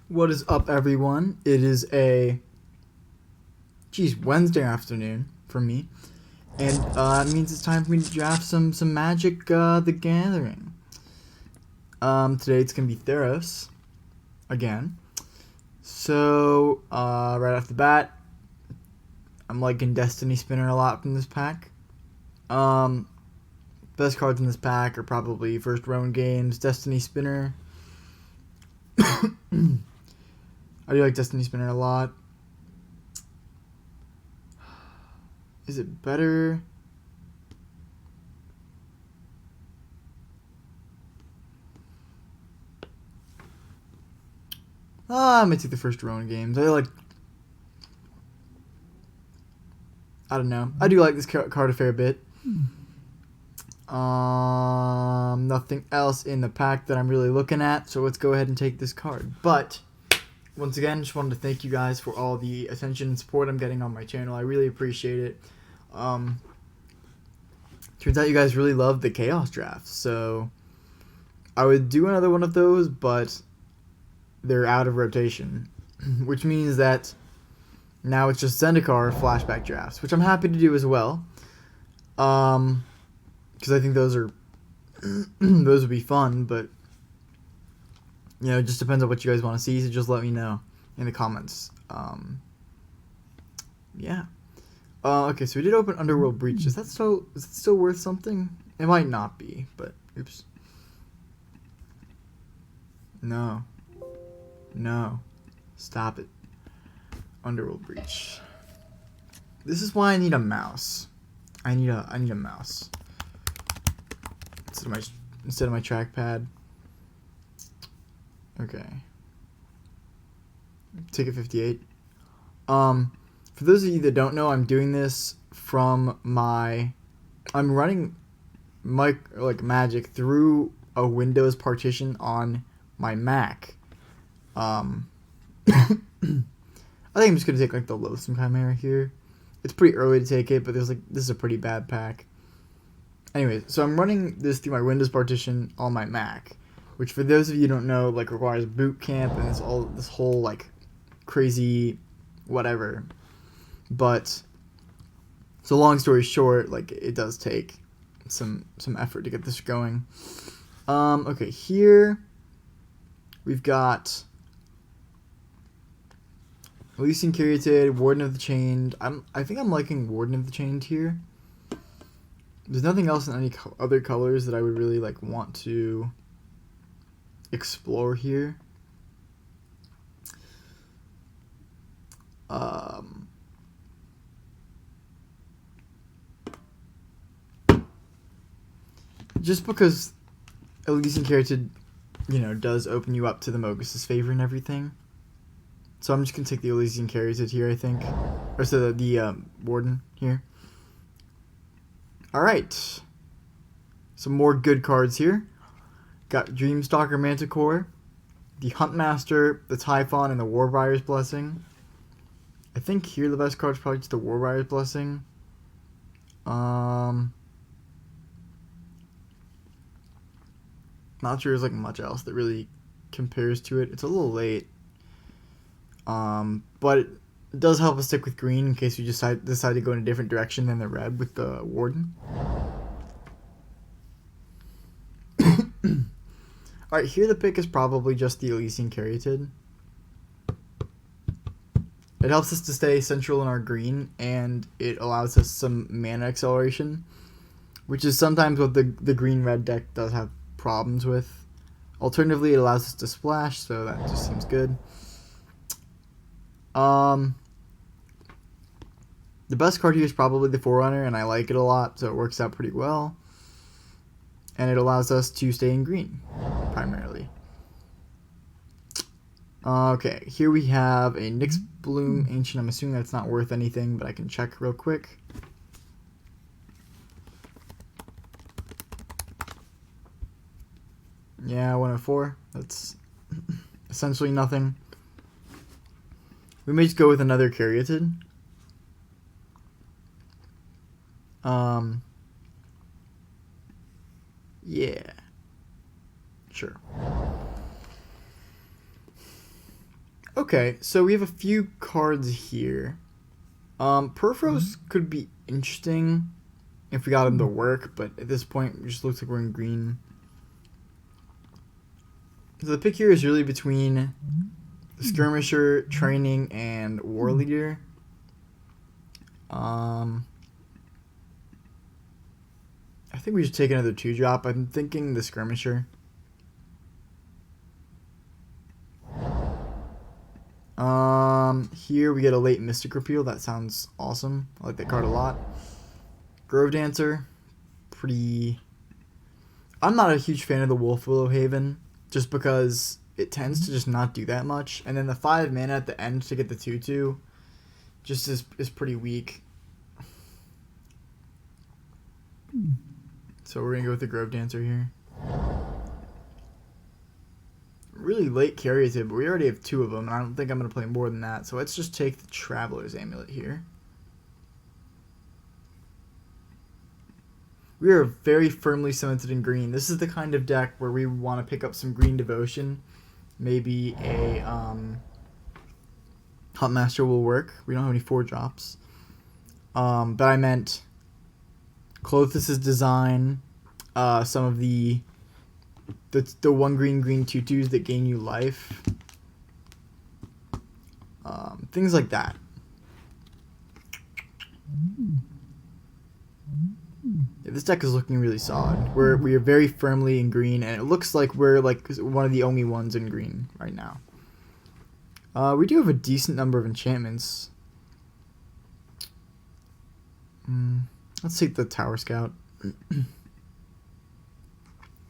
What is up, everyone? It is a Wednesday afternoon for me, and it means it's time for me to draft some Magic the Gathering. Today it's gonna be Theros again. So right off the bat, I'm liking Destiny Spinner a lot from this pack. Best cards in this pack are probably First Round Games, Destiny Spinner. I do like Destiny Spinner a lot. Is it better? I'm gonna take the First Round Games. I don't know. I do like this card a fair bit. Nothing else in the pack that I'm really looking at, so let's go ahead and take this card. But once again, just wanted to thank you guys for all the attention and support I'm getting on my channel. I really appreciate it. Turns out you guys really love the Chaos Drafts, so I would do another one of those, but they're out of rotation, which means that now it's just Zendikar flashback drafts, which I'm happy to do as well. Because I think those are those would be fun, but you know, it just depends on what you guys want to see. So just let me know in the comments. Yeah. Okay, so we did open Underworld Breach. Is it still worth something? It might not be, but oops. No. Stop it. Underworld Breach. This is why I need a mouse. I need a mouse instead of my trackpad. Okay. Ticket 58. For those of you that don't know, I'm doing this from I'm running Magic through a Windows partition on my Mac. I think I'm just gonna take the Loathsome Chimera here. It's pretty early to take it, but this is a pretty bad pack. Anyway, so I'm running this through my Windows partition on my Mac, which for those of you who don't know, requires boot camp and this whole crazy whatever. But so long story short, it does take some effort to get this going. Okay, here we've got Elysian Caryatid, Warden of the Chained. I think I'm liking Warden of the Chained here. There's nothing else in any other colors that I would really want to explore here. Just because Elysian Caryatid, does open you up to the Mogus's favor and everything. So I'm just gonna take the Elysian Caryatid here, I think, or so the Warden here. All right, some more good cards here. Got Dreamstalker Manticore, the Huntmaster, the Typhon, and the Warbriar's Blessing. I think here the best card is probably just the Warbriar's Blessing. Not sure there's much else that really compares to it. It's a little late. But it does help us stick with green in case we decide to go in a different direction than the red with the Warden. Alright, here the pick is probably just the Elysian Caryatid. It helps us to stay central in our green, and it allows us some mana acceleration, which is sometimes what the green-red deck does have problems with. Alternatively, it allows us to splash, so that just seems good. The best card here is probably the Forerunner, and I like it a lot, so it works out pretty well. And it allows us to stay in green, primarily. Okay, here we have a Nyx Bloom Ancient. I'm assuming that's not worth anything, but I can check real quick. Yeah, 104. That's essentially nothing. We may just go with another Caryatid. Yeah. Sure. Okay, so we have a few cards here. Perforos could be interesting if we got him to work, but at this point, it just looks like we're in green. So the pick here is really between the Skirmisher, Training, and War Leader. I think we should take another 2-drop. I'm thinking the Skirmisher. Here we get a late Mystic Repeal. That sounds awesome. I like that card a lot. Grove Dancer. Pretty... I'm not a huge fan of the Wolf Willow Haven, just because it tends to just not do that much. And then the 5 mana at the end to get the 2/2 just is pretty weak. So we're going to go with the Grove Dancer here. Really late Caryatid, but we already have 2 of them, and I don't think I'm going to play more than that. So let's just take the Traveler's Amulet here. We are very firmly cemented in green. This is the kind of deck where we want to pick up some green devotion. Maybe a Huntmaster will work. We don't have any 4-drops. But I meant Clothis' Design, some of the 1 green 2/2s that gain you life. Things like that. Yeah, this deck is looking really solid. We are very firmly in green, and it looks like we're like one of the only ones in green right now. We do have a decent number of enchantments. Let's take the Tower Scout.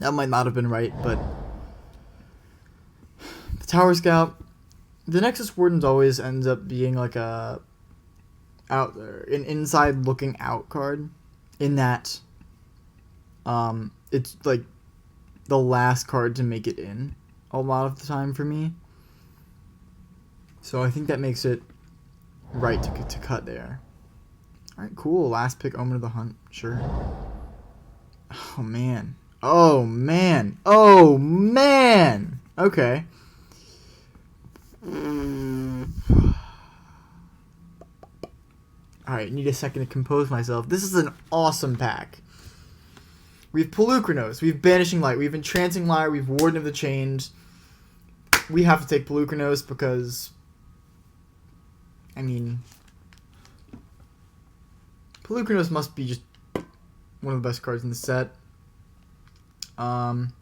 That might not have been right, but the Tower Scout, the Nexus Wardens always ends up being like an inside looking out card, in that it's like the last card to make it in a lot of the time for me. So I think that makes it right to cut there. Alright, cool. Last pick, Omen of the Hunt. Sure. Oh, man. Oh, man. Oh, man. Okay. Alright, need a second to compose myself. This is an awesome pack. We have Polukranos. We have Banishing Light. We have Entrancing Lyre. We have Warden of the Chained. We have to take Polukranos because... I mean... Polukranos must be just one of the best cards in the set. And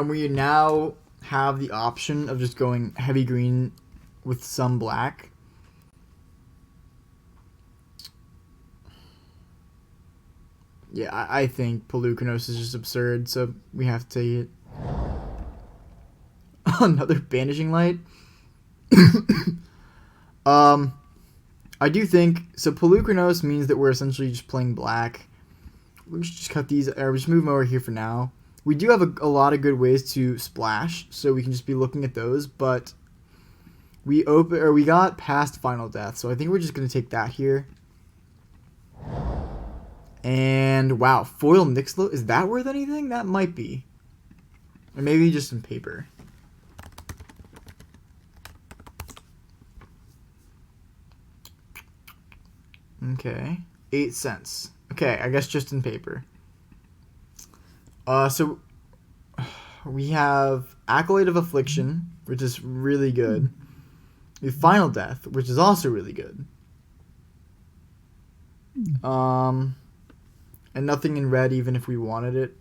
we now have the option of just going heavy green with some black. Yeah, I think Polukranos is just absurd, so we have to take it. Another Banishing Light? I do think, so Polukranos means that we're essentially just playing black. We should just cut these, or just move them over here for now. We do have a lot of good ways to splash, so we can just be looking at those, but we got past Final Death, so I think we're just going to take that here. And, wow, Foil Nixlo, is that worth anything? That might be. Or maybe just some paper. Okay, 8 cents. Okay, I guess just in paper. So we have Acolyte of Affliction, which is really good. We have Final Death, which is also really good. And nothing in red, even if we wanted it.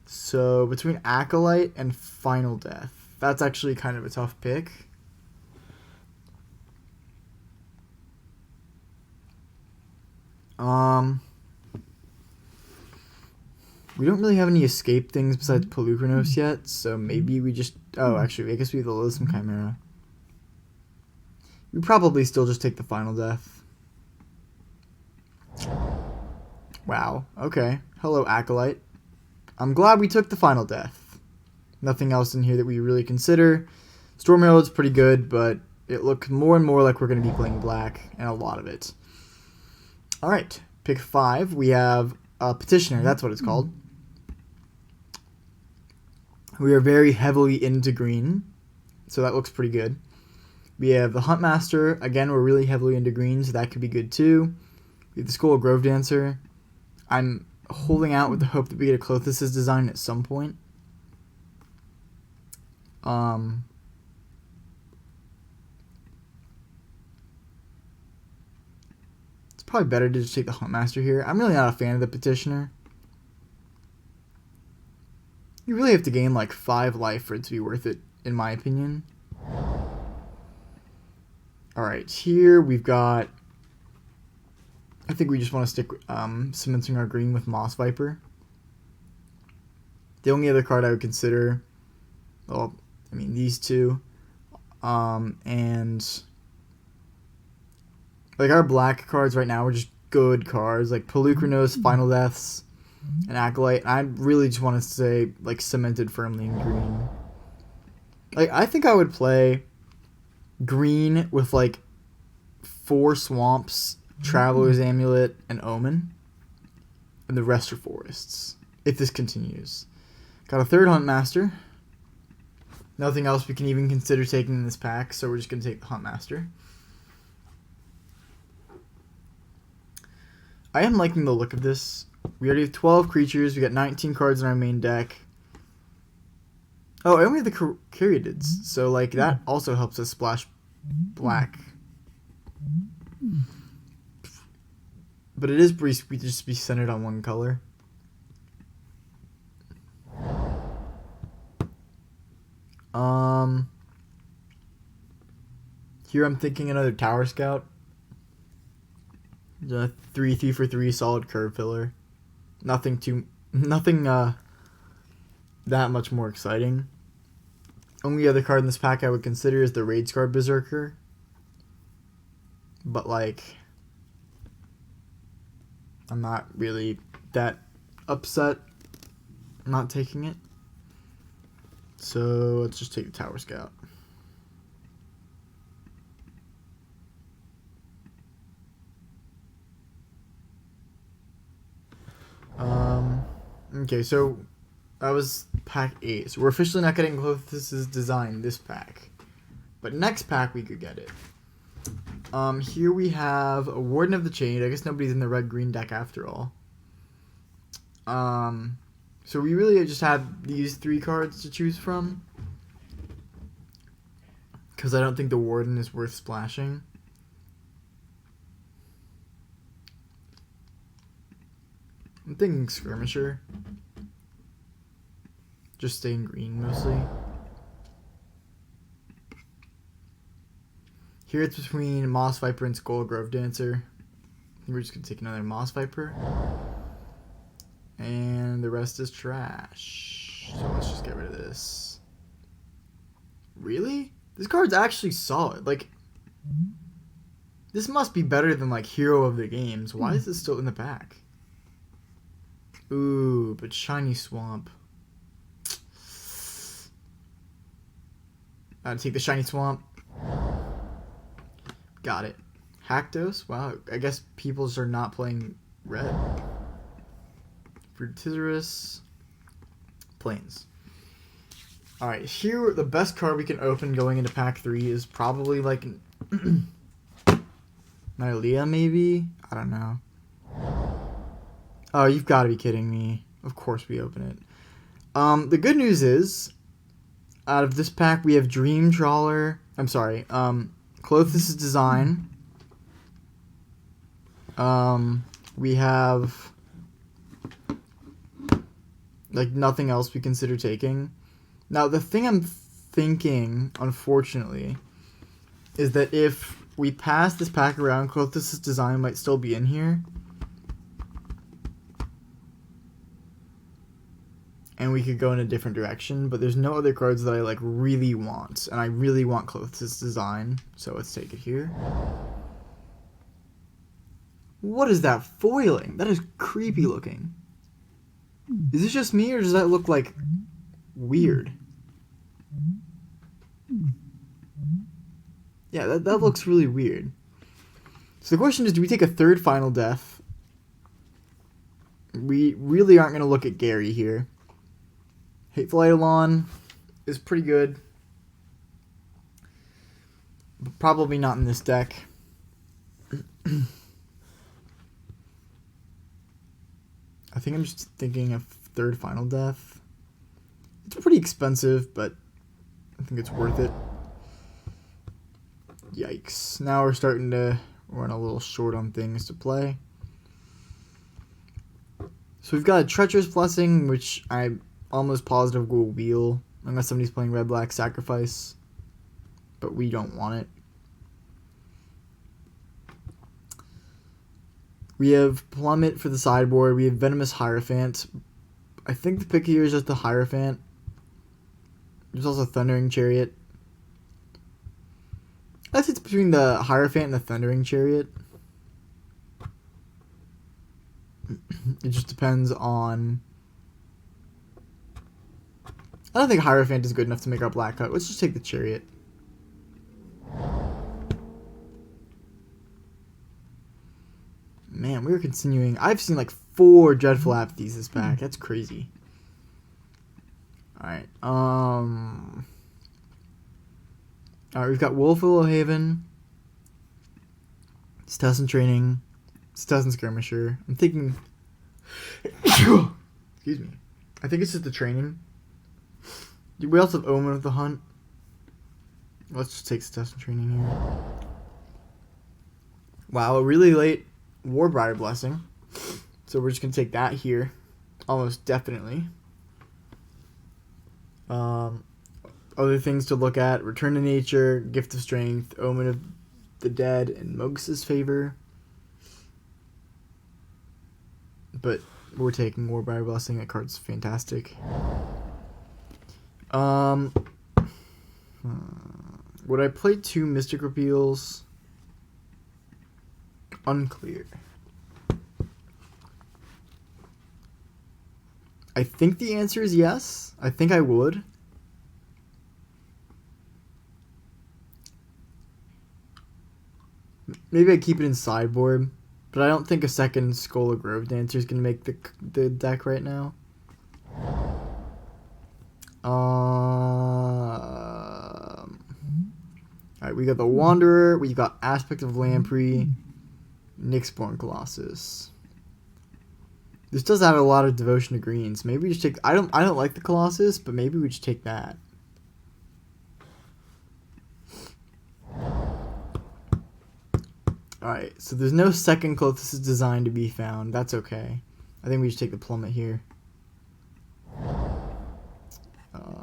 So between Acolyte and Final Death, that's actually kind of a tough pick. We don't really have any escape things besides Polukranos yet, so maybe we just... Oh, actually, I guess we have the Loathsome Chimera. We probably still just take the Final Death. Wow, okay. Hello, Acolyte. I'm glad we took the Final Death. Nothing else in here that we really consider. Storm Herald's pretty good, but it looks more and more like we're going to be playing black, and a lot of it. Alright, pick 5. We have Petitioner, that's what it's called. We are very heavily into green, so that looks pretty good. We have the Huntmaster. Again, we're really heavily into green, so that could be good too. We have the Skull of Grove Dancer. I'm holding out with the hope that we get a Clothis' design at some point. It's probably better to just take the Huntmaster here. I'm really not a fan of the Petitioner. You really have to gain like 5 life for it to be worth it, in my opinion. Alright, here we've got... I think we just want to stick cementing our green with Moss Viper. The only other card I would consider... Well, I mean, these two. And... Like, our black cards right now are just good cards. Like, Pelucranos, Final Deaths, and Acolyte. I really just want to say, like, cemented firmly in green. Like, I think I would play green with, like, 4 Swamps, Traveler's Amulet, and Omen. And the rest are forests. If this continues. Got a third Huntmaster. Nothing else we can even consider taking in this pack, so we're just going to take the Huntmaster. I am liking the look of this. We already have 12 creatures. We got 19 cards in our main deck. Oh, and we have the Caryatids. So, like, that also helps us splash black. But it is pretty sweet to just be centered on one color. Here I'm thinking another Tower Scout. The 3 for 3 solid curve filler. Nothing that much more exciting. Only other card in this pack I would consider is the Raidscar Berserker. But like, I'm not really that upset not taking it. So let's just take the Tower Scout. Okay, so that was pack 8. So we're officially not getting Clothis' design this pack. But next pack we could get it. Here we have a Warden of the Chain. I guess nobody's in the red-green deck after all. So we really just have these 3 cards to choose from. Because I don't think the Warden is worth splashing. I'm thinking Skirmisher. Just staying green mostly. Here it's between Moss Viper and Skull Grove Dancer. I think we're just going to take another Moss Viper. And the rest is trash. So let's just get rid of this. Really? This card's actually solid. Like, this must be better than, like, Hero of the Games. Why is this still in the pack? Ooh, but Shiny Swamp. I'll take the Shiny Swamp. Got it. Haktos? Wow, I guess peoples are not playing red. Fruitiferous. Plains. Alright, here the best card we can open going into pack 3 is probably like Nylea maybe? I don't know. Oh, you've got to be kidding me. Of course we open it. The good news is, out of this pack, we have Dream Trawler. I'm sorry. Clothis' design. We have like nothing else we consider taking. Now, the thing I'm thinking, unfortunately, is that if we pass this pack around, Clothis' design might still be in here. And we could go in a different direction, but there's no other cards that I like really want, and I really want Clothis' design, so let's take it here. What is that foiling? That is creepy looking. Is this just me, or does that look like weird? Yeah, that looks really weird. So the question is, do we take a third Final Death? We really aren't going to look at Gary here. Hateful Eidolon is pretty good. But probably not in this deck. I think I'm just thinking of third Final Death. It's pretty expensive, but I think it's worth it. Yikes. Now we're starting to run a little short on things to play. So we've got a Treacherous Blessing, which I'm almost positive will wheel, unless somebody's playing Red-Black Sacrifice. But we don't want it. We have Plummet for the sideboard. We have Venomous Hierophant. I think the pick here is just the Hierophant. There's also Thundering Chariot. I think it's between the Hierophant and the Thundering Chariot. It just depends on... I don't think Hierophant is good enough to make our black cut. Let's just take the Chariot. Man, we are continuing. I've seen like 4 Dreadful Apathies this pack. That's crazy. Alright. Alright, we've got Wolf Haven, Stesson Training, Stesson Skirmisher. I'm thinking... Excuse me. I think it's just the training. We also have Omen of the Hunt. Let's just take Stesson Training here. Wow, a really late Warbriar Blessing. So we're just going to take that here. Almost definitely. Other things to look at: Return to Nature, Gift of Strength, Omen of the Dead, and Mogus' Favor. But we're taking Warbriar Blessing. That card's fantastic. Would I play 2 Mystic Repeals? Unclear. I think the answer is yes. I think I would. Maybe I keep it in sideboard, but I don't think a second Skull of Grove Dancer is going to make the deck right now. Alright, we got the Wanderer, we got Aspect of Lamprey, Nyxborn Colossus. This does have a lot of Devotion to Greens. Maybe we just take... I don't like the Colossus, but maybe we just take that. Alright, so there's no second closest design to be found. That's okay. I think we just take the Plummet here.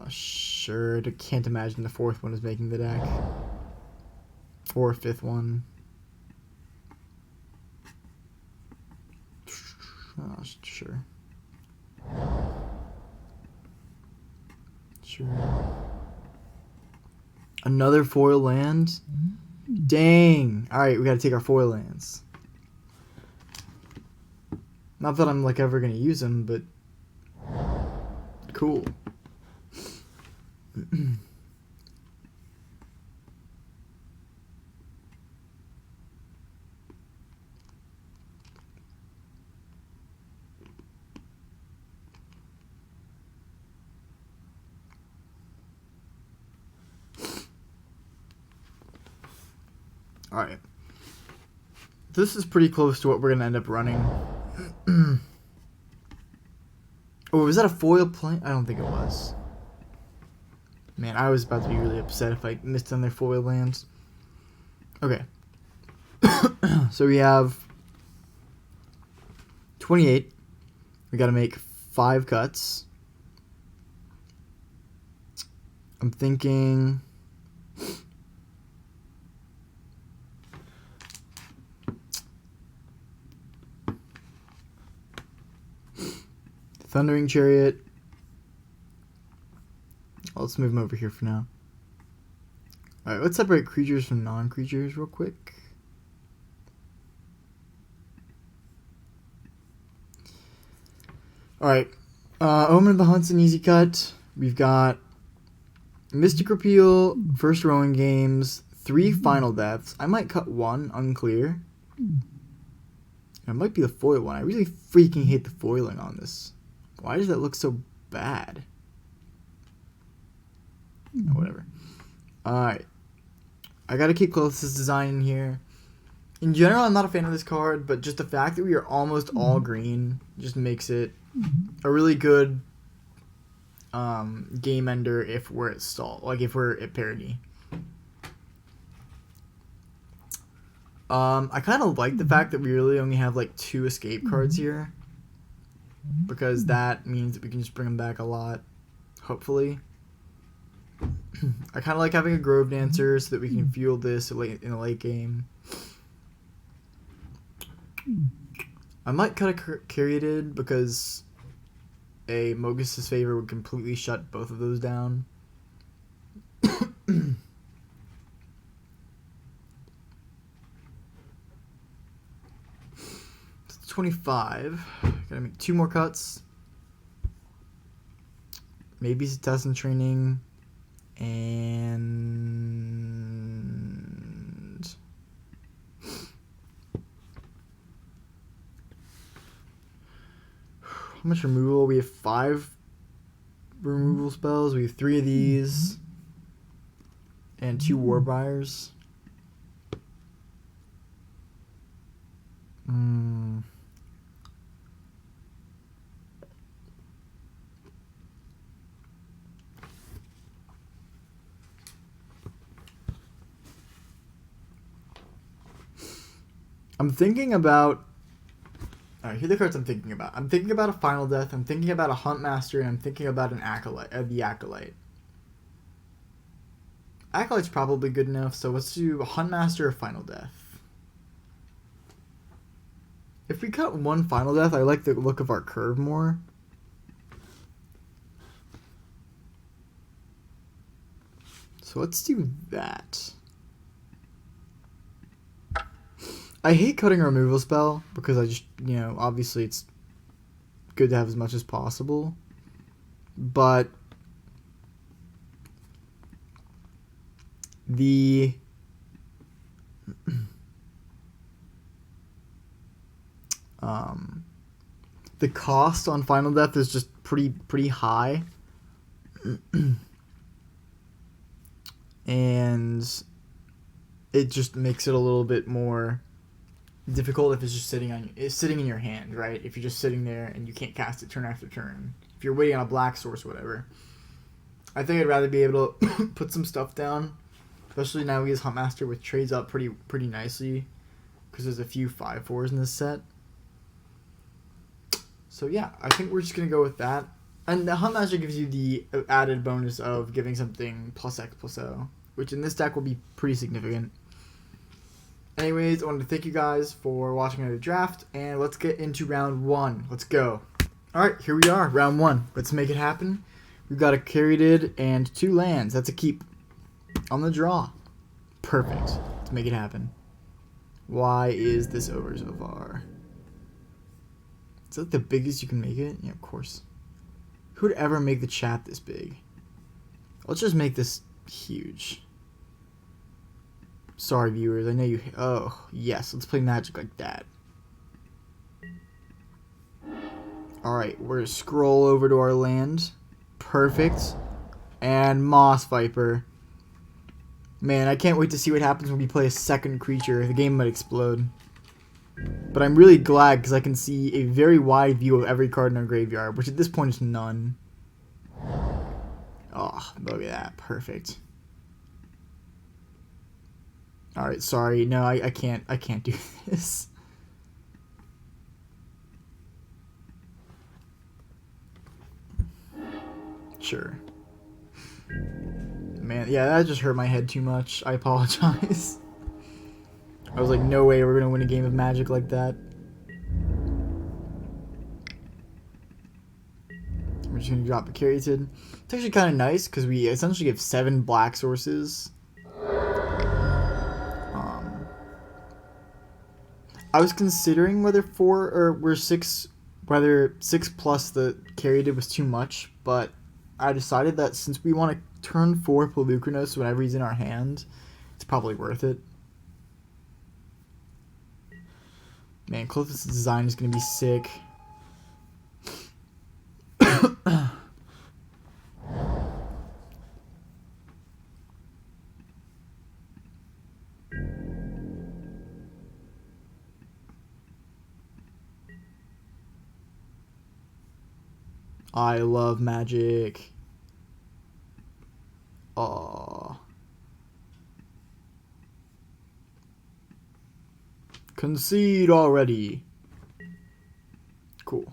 Sure. I can't imagine the 4th one is making the deck. Or a 5th one. Sure. Sure. Another foil land? Dang. Alright, we gotta take our foil lands. Not that I'm like ever gonna use them, but cool. Alright. This is pretty close to what we're going to end up running. Oh, was that a foil plane? I don't think it was. Man, I was about to be really upset if I missed on their foil lands. Okay. So we have 28. We got to make 5 cuts. I'm thinking... Thundering Chariot. Well, let's move them over here for now. Alright, let's separate creatures from non-creatures real quick. Alright. Omen of the Hunt's an easy cut. We've got Mystic Repeal, First Rowing Games, 3 Final Deaths. I might cut 1, unclear. It might be the foil one. I really freaking hate the foiling on this. Why does that look so bad? Oh, whatever. Alright. I gotta keep Clothis' design in here. In general, I'm not a fan of this card, but just the fact that we are almost all green just makes it a really good game ender if we're at stall, like if we're at parity. I kind of like the fact that we really only have like 2 escape cards here, because that means that we can just bring them back a lot, hopefully. I kind of like having a Grove Dancer so that we can fuel this late in the late game. I might cut a Caryatid because a Mogus's Favor would completely shut both of those down. 25. Gotta make 2 more cuts. Maybe some test and training. And how much removal? We have 5 removal spells. We have 3 of these and 2 Warbriars. I'm thinking about... Alright, here are the cards I'm thinking about. I'm thinking about a Final Death, I'm thinking about a Huntmaster, and I'm thinking about an Acolyte, the Acolyte. Acolyte's probably good enough, so let's do a Huntmaster or Final Death. If we cut 1 Final Death, I like the look of our curve more. So let's do that. I hate cutting a removal spell because I just, obviously it's good to have as much as possible. But the cost on Final Death is just pretty high. And it just makes it a little bit more difficult if it's just sitting in your hand, right? If you're just sitting there and you can't cast it turn after turn. If you're waiting on a black source or whatever. I think I'd rather be able to put some stuff down, especially now we use Huntmaster, which trades up pretty nicely because there's a few 5/4s in this set. So yeah, I think we're just gonna go with that. And the Huntmaster gives you the added bonus of giving something +X+O, which in this deck will be pretty significant. Anyways, I wanted to thank you guys for watching another draft, and let's get into round 1. Let's go. Alright, here we are, round 1. Let's make it happen. We've got a Caryatid and 2 lands. That's a keep on the draw. Perfect. Let's make it happen. Why is this over so far? Is that the biggest you can make it? Yeah, of course. Who would ever make the chat this big? Let's just make this huge. Sorry, viewers. I know you... Oh, yes. Let's play Magic like that. Alright, we're going to scroll over to our land. Perfect. And Moss Viper. Man, I can't wait to see what happens when we play a second creature. The game might explode. But I'm really glad because I can see a very wide view of every card in our graveyard, which at this point is none. Oh, look at that. Perfect. Alright, sorry. No, I can't do this. Sure. Man, yeah, that just hurt my head too much. I apologize. I was like, no way we're gonna win a game of Magic like that. We're just gonna drop a Caryatid. It's actually kind of nice because we essentially have 7 black sources. I was considering whether 6 plus the Caryatid was too much, but I decided that since we want to turn 4 Pelucranos whenever he's in our hand, it's probably worth it. Man, Clothis' design is going to be sick. I love magic. Aww. Concede already. Cool.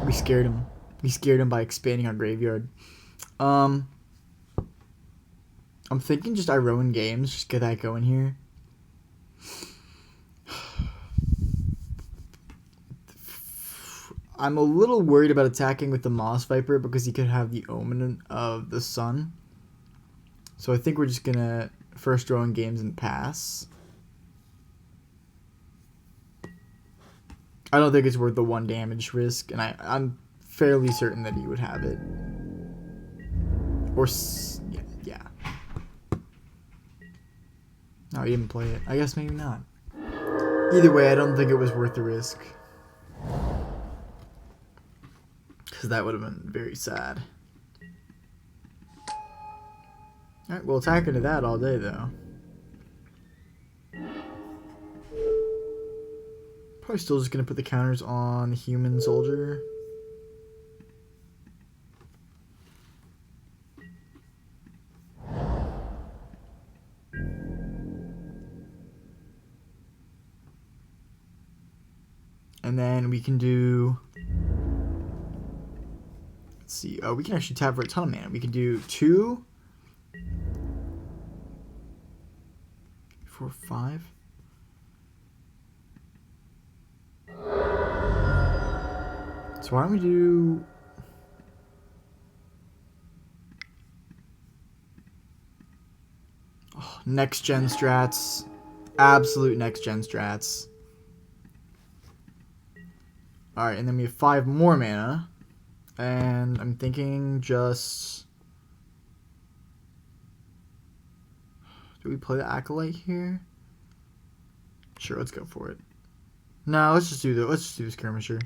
We scared him. We scared him by expanding our graveyard. I'm thinking just Iroan games. Just get that going here. I'm a little worried about attacking with the Moss Viper because he could have the Omen of the Sun. So I think we're just gonna first Rowan games and pass. I don't think it's worth the 1 damage risk, and I'm fairly certain that he would have it. Or, yeah. No, he didn't play it. I guess maybe not. Either way, I don't think it was worth the risk. Because that would have been very sad. Alright, we'll attack into that all day, though. Probably still just going to put the counters on the human soldier. And then we can do... Let's see. Oh, we can actually tap for a ton of mana. We can do 2... 4, 5... So why don't we do... Oh, next gen strats. Absolute next gen strats. Alright, and then we have 5 more mana. And I'm thinking just... Do we play the Acolyte here? Sure, let's go for it. No, let's just do the Skirmisher.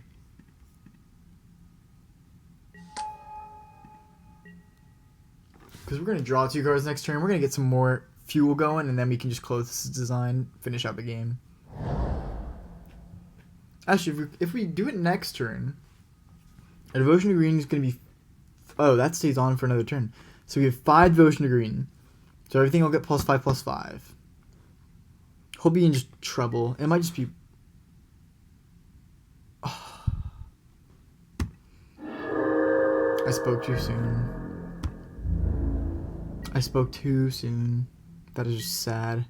Because we're going to draw 2 cards next turn. We're going to get some more fuel going, and then we can just close this design, finish out the game. Actually, if we do it next turn, a Devotion to Green is going to be... Oh, that stays on for another turn. So we have 5 Devotion to Green. So everything will get +5/+5. He'll be in just trouble. It might just be... Oh. I spoke too soon. I spoke too soon. That is just sad.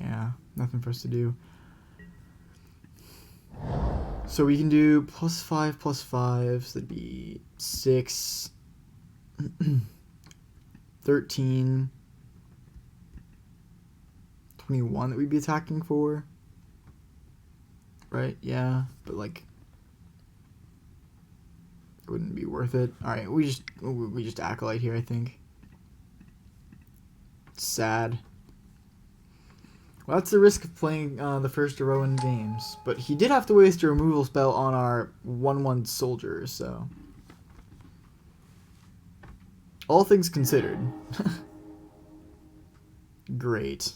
Yeah, nothing for us to do. So we can do +5/+5. So that'd be 6, 13, 21 that we'd be attacking for. Right? Yeah, but like... wouldn't be worth it. Alright, we just Acolyte here, I think. Sad. Well, that's the risk of playing the first Rowan games. But he did have to waste a removal spell on our 1/1 soldier, so... All things considered. Great.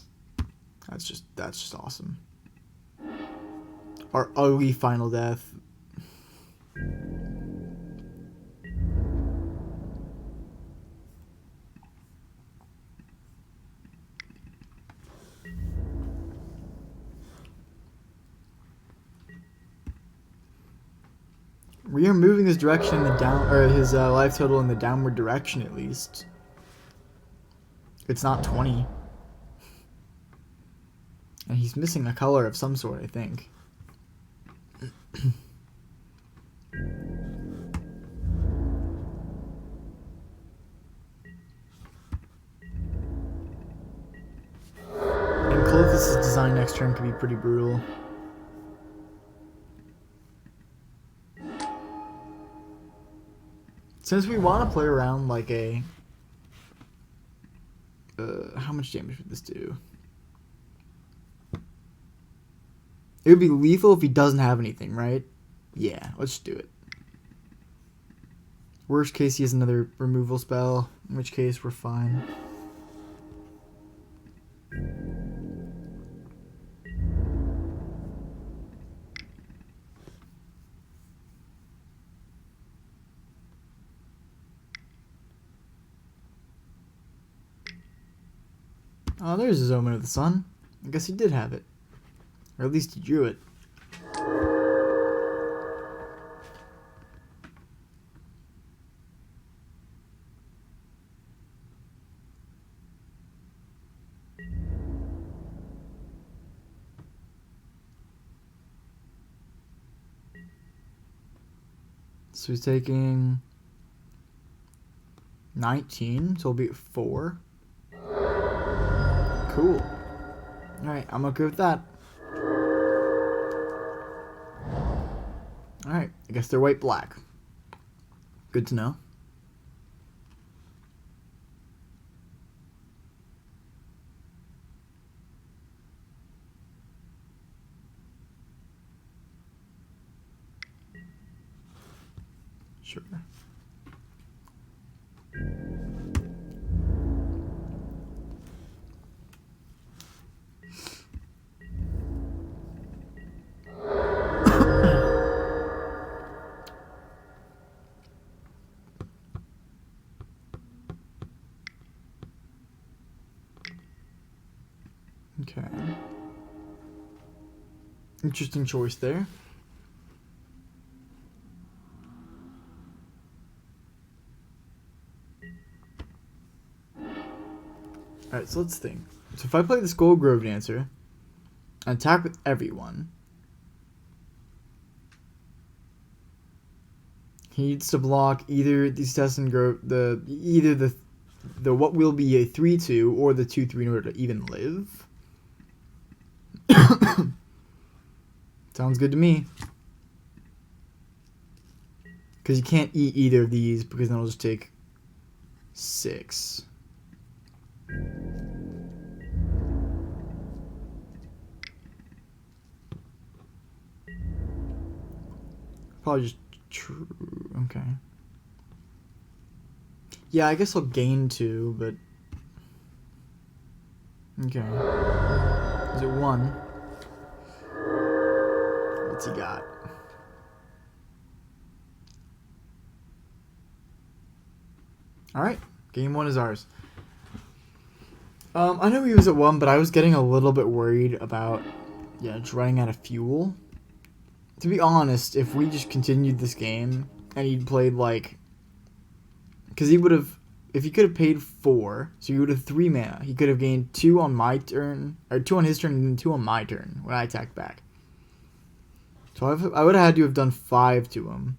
That's just awesome. Our ugly final death. We are moving his direction in the down, or his life total in the downward direction at least. It's not 20. And he's missing a color of some sort, I think. And Clothis' design next turn could be pretty brutal. Since we want to play around like a... how much damage would this do? It would be lethal if he doesn't have anything, right? Yeah, let's do it. Worst case, he has another removal spell, in which case we're fine. Oh, there's his Omen of the Sun. I guess he did have it. Or at least he drew it. So he's taking 19, so we'll be at 4. Cool. Alright, I'm okay with that. Alright, I guess they're white-black. Good to know. Sure. Okay. Interesting choice there. Alright, so let's think. So if I play the Skull Grove Dancer and attack with everyone, he needs to block either these tests and grove either the what will be a 3/2 or the 2/3 in order to even live. Sounds good to me. Because you can't eat either of these because then it'll just take 6. Probably just true. Okay. Yeah, I guess I'll gain 2, but okay. Is it 1? What's he got? Alright, game 1 is ours. I know he was at 1, but I was getting a little bit worried about, just running out of fuel. To be honest, if we just continued this game and he'd played like, because he would have, if he could have paid 4, so he would have 3 mana. He could have gained 2 on my turn, or 2 on his turn, and then 2 on my turn when I attacked back. So I would have had to have done 5 to him,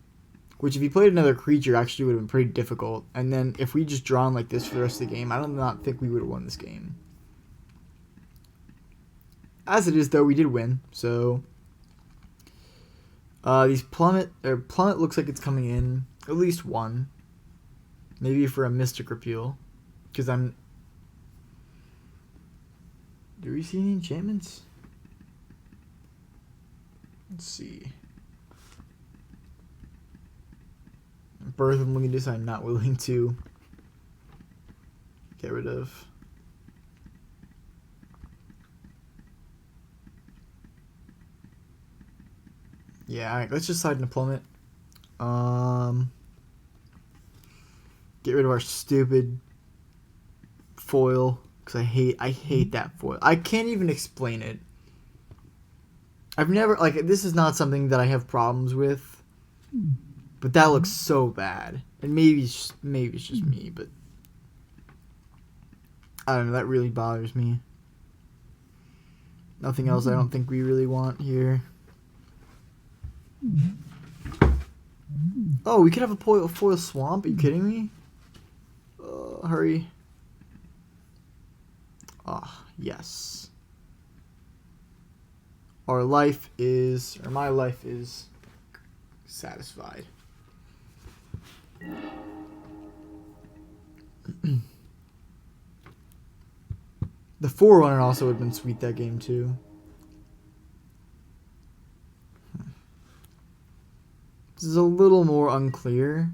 which if he played another creature actually would have been pretty difficult. And then if we just drawn like this for the rest of the game, I do not think we would have won this game. As it is, though, we did win. So these plummet looks like it's coming in at least 1, maybe for a Mystic Repeal, because do we see any enchantments? Let's see. Birth of Luminous I'm not willing to get rid of. Yeah, alright, let's just slide into Plummet. Get rid of our stupid foil, because I hate that foil. I can't even explain it. I've never, this is not something that I have problems with, but that looks so bad. And maybe it's just me, but I don't know, that really bothers me. Nothing else I don't think we really want here. Oh, we could have a foil swamp? Are you kidding me? Hurry. Ah, yes. My life is satisfied. The Forerunner also would have been sweet that game too. This is a little more unclear,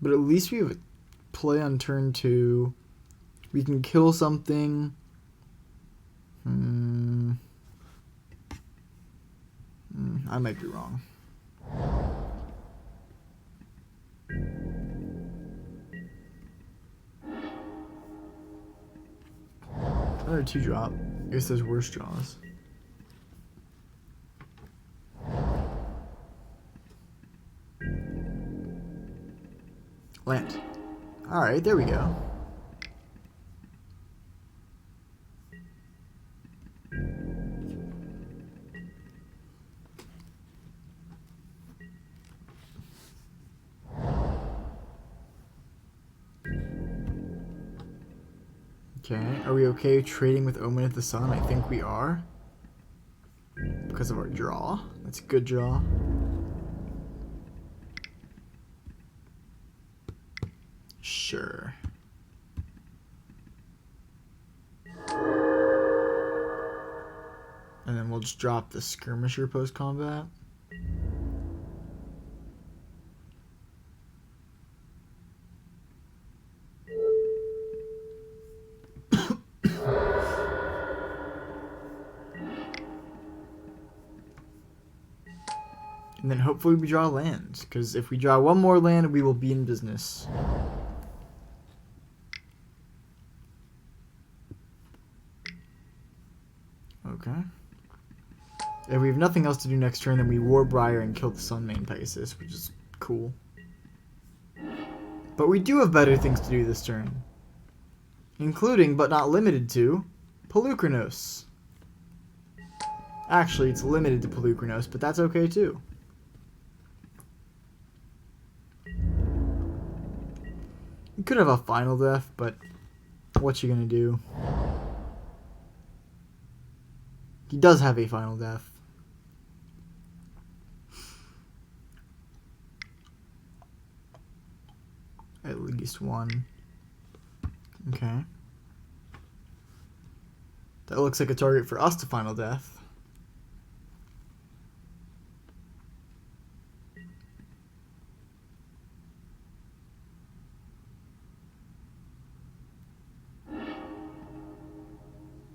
but at least we have a play on turn 2. We can kill something. I might be wrong. Another 2-drop. I guess there's worse draws. Land. Alright, there we go. Okay, are we okay trading with Omen of the Sun? I think we are. Because of our draw. That's a good draw. Sure. And then we'll just drop the Skirmisher post-combat. And then hopefully we draw land, because if we draw one more land, we will be in business. Okay. If we have nothing else to do next turn, then we Warbriar and kill the Sunmane Pegasus, which is cool. But we do have better things to do this turn. Including, but not limited to, Pelucranos. Actually, it's limited to Pelucranos, but that's okay too. You could have a Final Death, but what you gonna do? He does have a Final Death. At least one. Okay. That looks like a target for us to Final Death.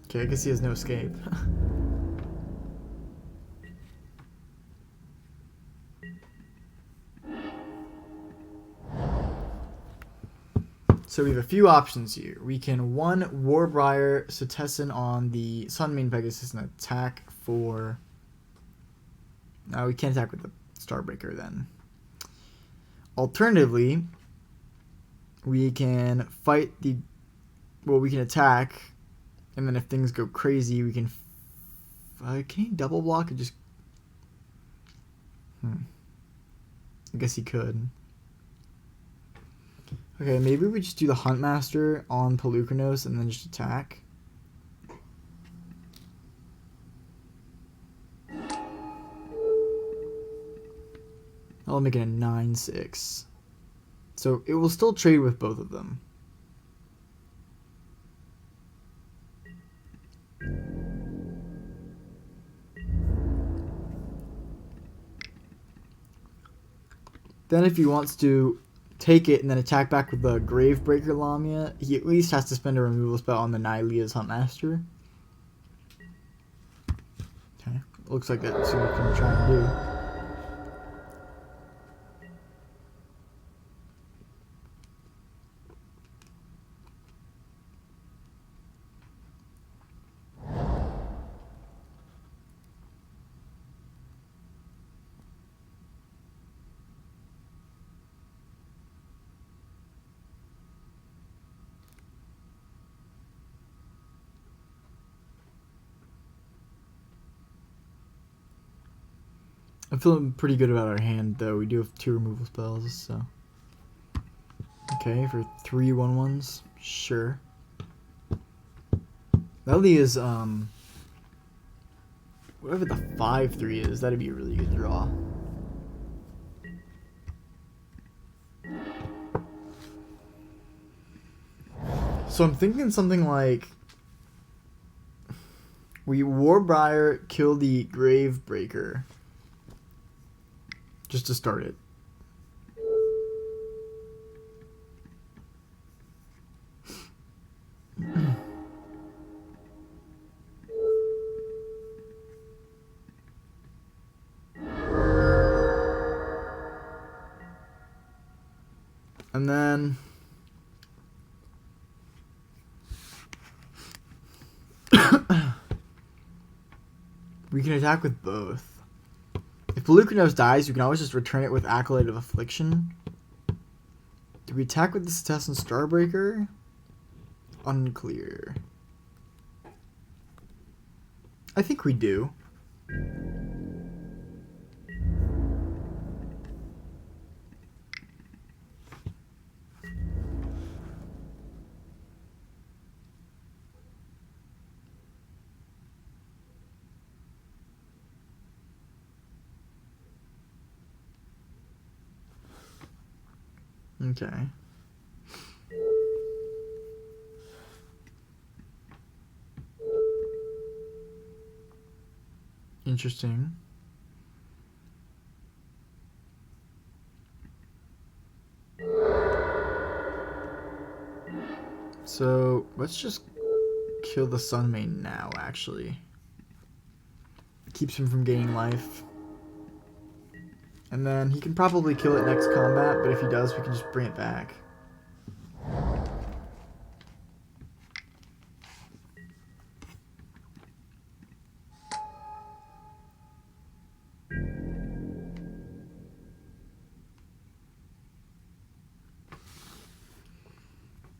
Okay, I guess he has no escape. So we have a few options here. We can, one, Warbriar Setessan on the Sunmane Pegasus and attack for... No, we can't attack with the Starbreaker then. Alternatively, we can fight the... Well, we can attack, and then if things go crazy, we can... can he double block and just... I guess he could. Okay, maybe we just do the Huntmaster on Pelucranos and then just attack. I'll make it a 9/6. So it will still trade with both of them. Then if he wants to take it and then attack back with the Gravebreaker Lamia, he at least has to spend a removal spell on the Nylea's Huntmaster. Okay, looks like that's what we can try and do. I'm feeling pretty good about our hand, though. We do have 2 removal spells, so... Okay, for 3 1/1s, sure. Nelly is, whatever the 5/3 is, that'd be a really good draw. So I'm thinking something like... We Warbriar, kill the Gravebreaker. Just to start it. And then We can attack with both. If Pelucranos dies, you can always just return it with Acolyte of Affliction. Do we attack with the Cetessan Starbreaker? Unclear. I think we do. Okay. Interesting. So let's just kill the Sunmane now, actually. Keeps him from gaining life. And then he can probably kill it next combat, but if he does, we can just bring it back.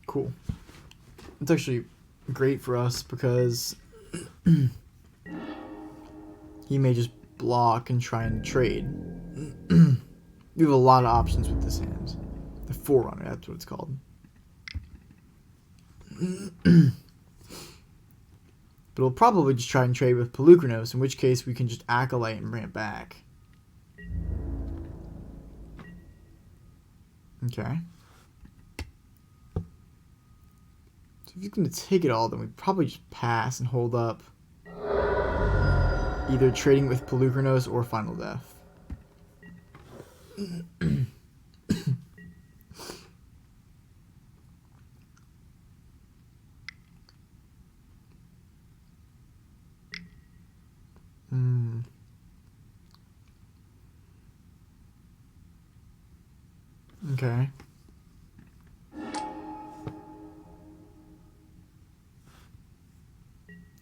Cool. It's actually great for us because he may just block and try and trade. We have a lot of options with this hand. The Forerunner, that's what it's called. But we'll probably just try and trade with Pelucranos, in which case we can just Acolyte and bring it back. Okay. So if he's going to take it all, then we probably just pass and hold up. Either trading with Pelucranos or Final Death. Okay.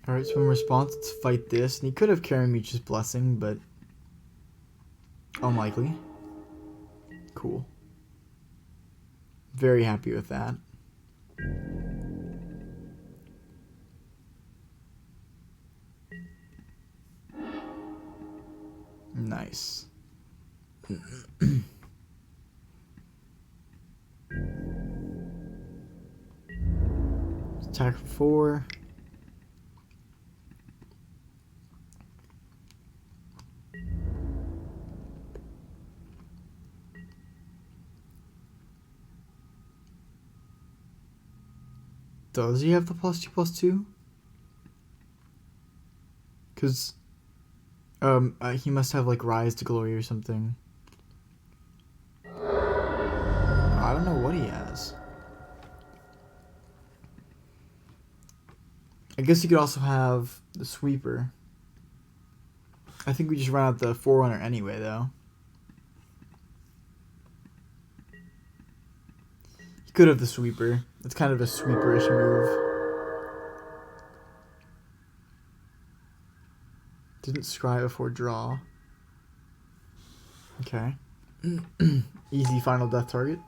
Alright, so in response, let's fight this. And he could have Karameech's Blessing, but unlikely. Cool. Very happy with that. Nice. Attack for 4. Does he have the +2/+2? Because he must have like Rise to Glory or something. I don't know what he has. I guess he could also have the Sweeper. I think we just run out the Forerunner anyway, though. He could have the Sweeper. It's kind of a sweeperish move. Didn't scry before draw. Okay. Easy Final Death target.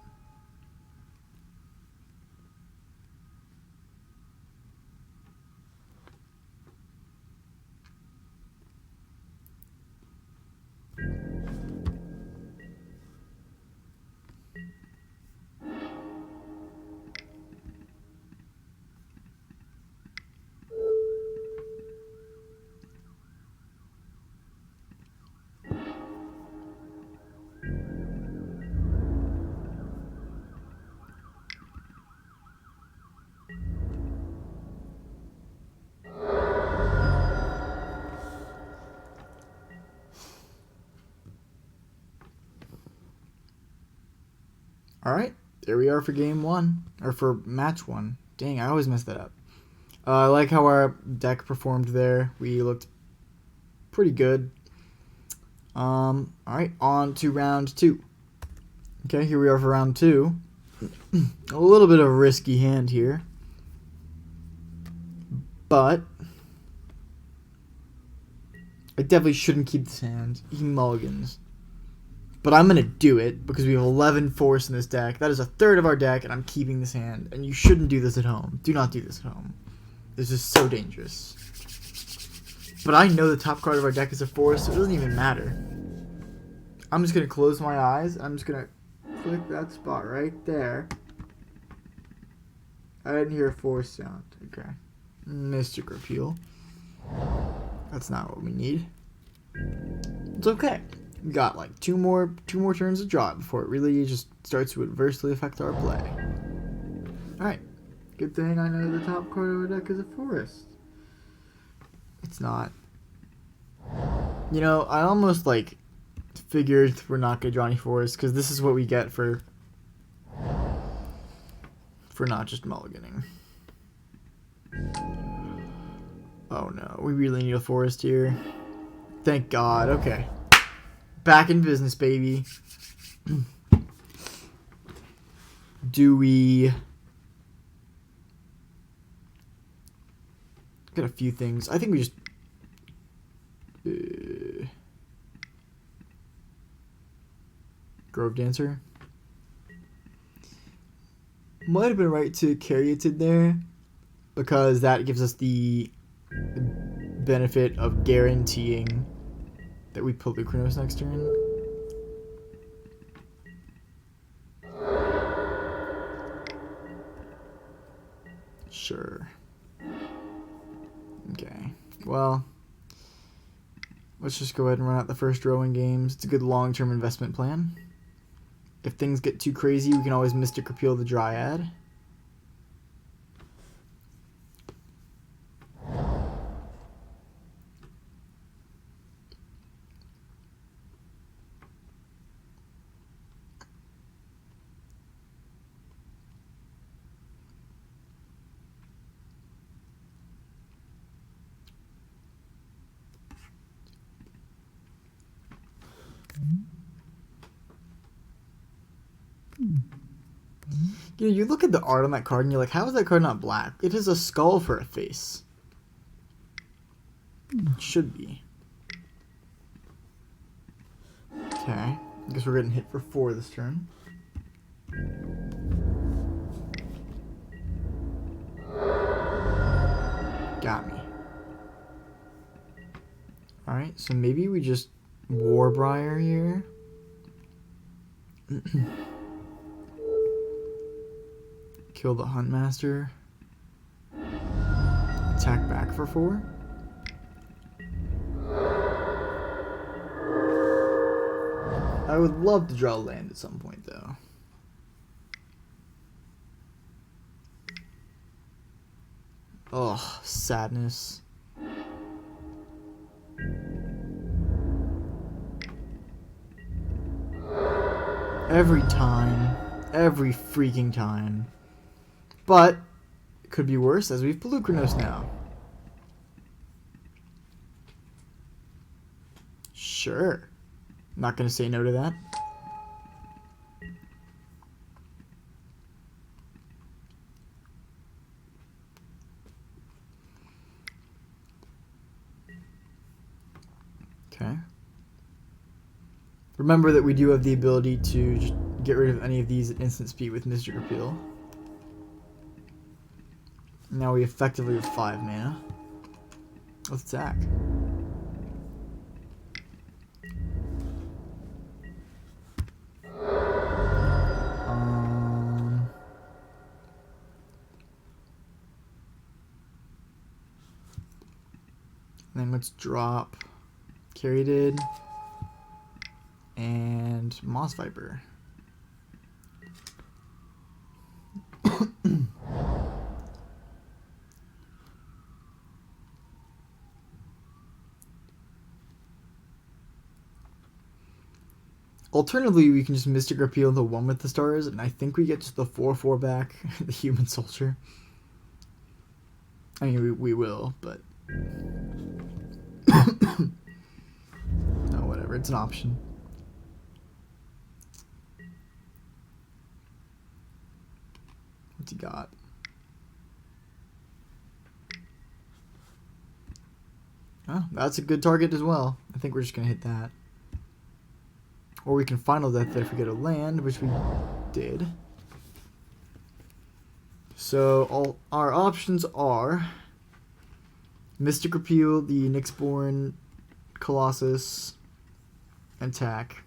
Alright, there we are for game 1. Or for match 1. Dang, I always mess that up. I like how our deck performed there. We looked pretty good. Alright, on to round 2. Okay, here we are for round 2. A little bit of a risky hand here. But I definitely shouldn't keep this hand. He mulligans. But I'm going to do it because we have 11 force in this deck. That is a third of our deck, and I'm keeping this hand. And you shouldn't do this at home. Do not do this at home. This is so dangerous. But I know the top card of our deck is a force, so it doesn't even matter. I'm just going to close my eyes. I'm just going to click that spot right there. I didn't hear a force sound. Okay. Mystic Repeal. That's not what we need. It's okay. We got like two more turns to draw it before it really just starts to adversely affect our play. Alright. Good thing I know the top card of our deck is a forest. It's not. You know, I almost like figured we're not gonna draw any forests because this is what we get for not just mulliganing. Oh no, we really need a forest here. Thank God. Okay. Back in business, baby. Do we... Got a few things. I think we just... Grove Dancer. Might have been right to Caryatid there, because that gives us the benefit of guaranteeing that we pull Lucranos next turn. Sure. Okay. Well, let's just go ahead and run out the first row in games. It's a good long-term investment plan. If things get too crazy, we can always Mystic Repeal the Dryad. You know, you look at the art on that card and you're like, how is that card not black? It is a skull for a face. It should be. Okay. I guess we're getting hit for 4 this turn. Got me. Alright, so maybe we just Warbriar here. Kill the Huntmaster. Attack back for 4. I would love to draw land at some point, though. Oh, sadness. Every time. Every freaking time. But it could be worse as we have Pelucranos now. Sure. Not going to say no to that. Okay. Remember that we do have the ability to just get rid of any of these at instant speed with Mystic Repeal. Now we effectively have 5 mana. Let's attack. Then let's drop Caryatid and Moss Viper. Alternatively, we can just Mystic Repeal the one with the stars, and I think we get just the 4/4 back, the Human Soldier. I mean, we will, but... No, whatever, it's an option. What's he got? Oh, that's a good target as well. I think we're just going to hit that. Or we can final death it if we get a land, which we did. So all our options are Mystic Repeal, the Nyxborn Colossus, and attack.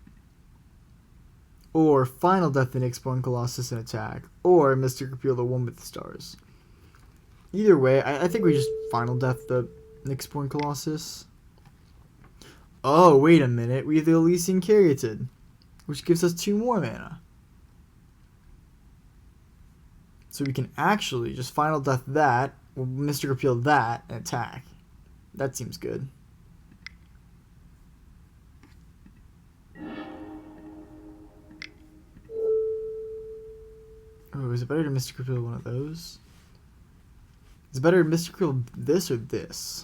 Or Final Death the Nyxborn Colossus and attack. Or Mystic Repeal, the one with the stars. Either way, I think we just Final Death the Nyxborn Colossus. Oh, wait a minute. We have the Elysian Caryatid, which gives us 2 more mana. So we can actually just Final Death that, Mystic Repeal that, and attack. That seems good. Oh, is it better to Mystic Repeal one of those? Is it better to Mystic Repeal this or this?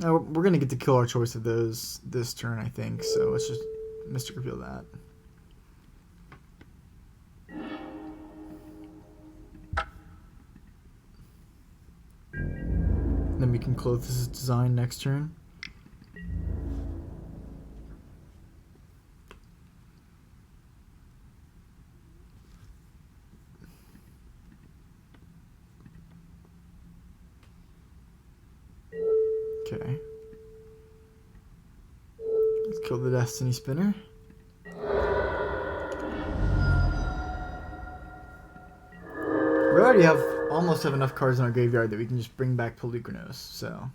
Oh, we're going to get to kill our choice of those this turn, I think. So let's just Mystic Repeal that. Then we can close this design next turn. Okay. Let's kill the Destiny Spinner. We already almost have enough cards in our graveyard that we can just bring back Polukranos, so.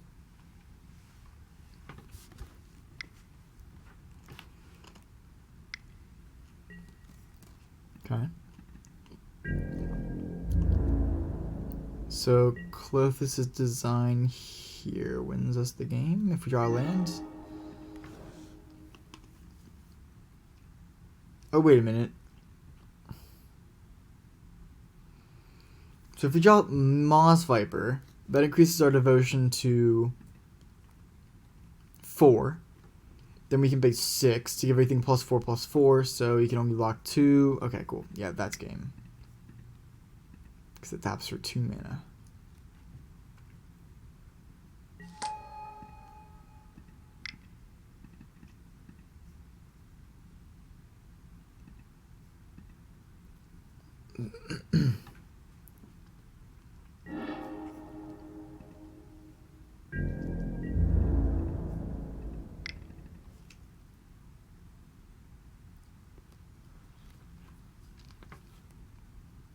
Okay. So Clothis' design here wins us the game if we draw lands. Oh, wait a minute. So if we draw Moss Viper, that increases our devotion to 4. Then we can base 6 to give everything +4/+4, so you can only block 2. Okay, cool. Yeah, that's game. Because it taps for 2 mana.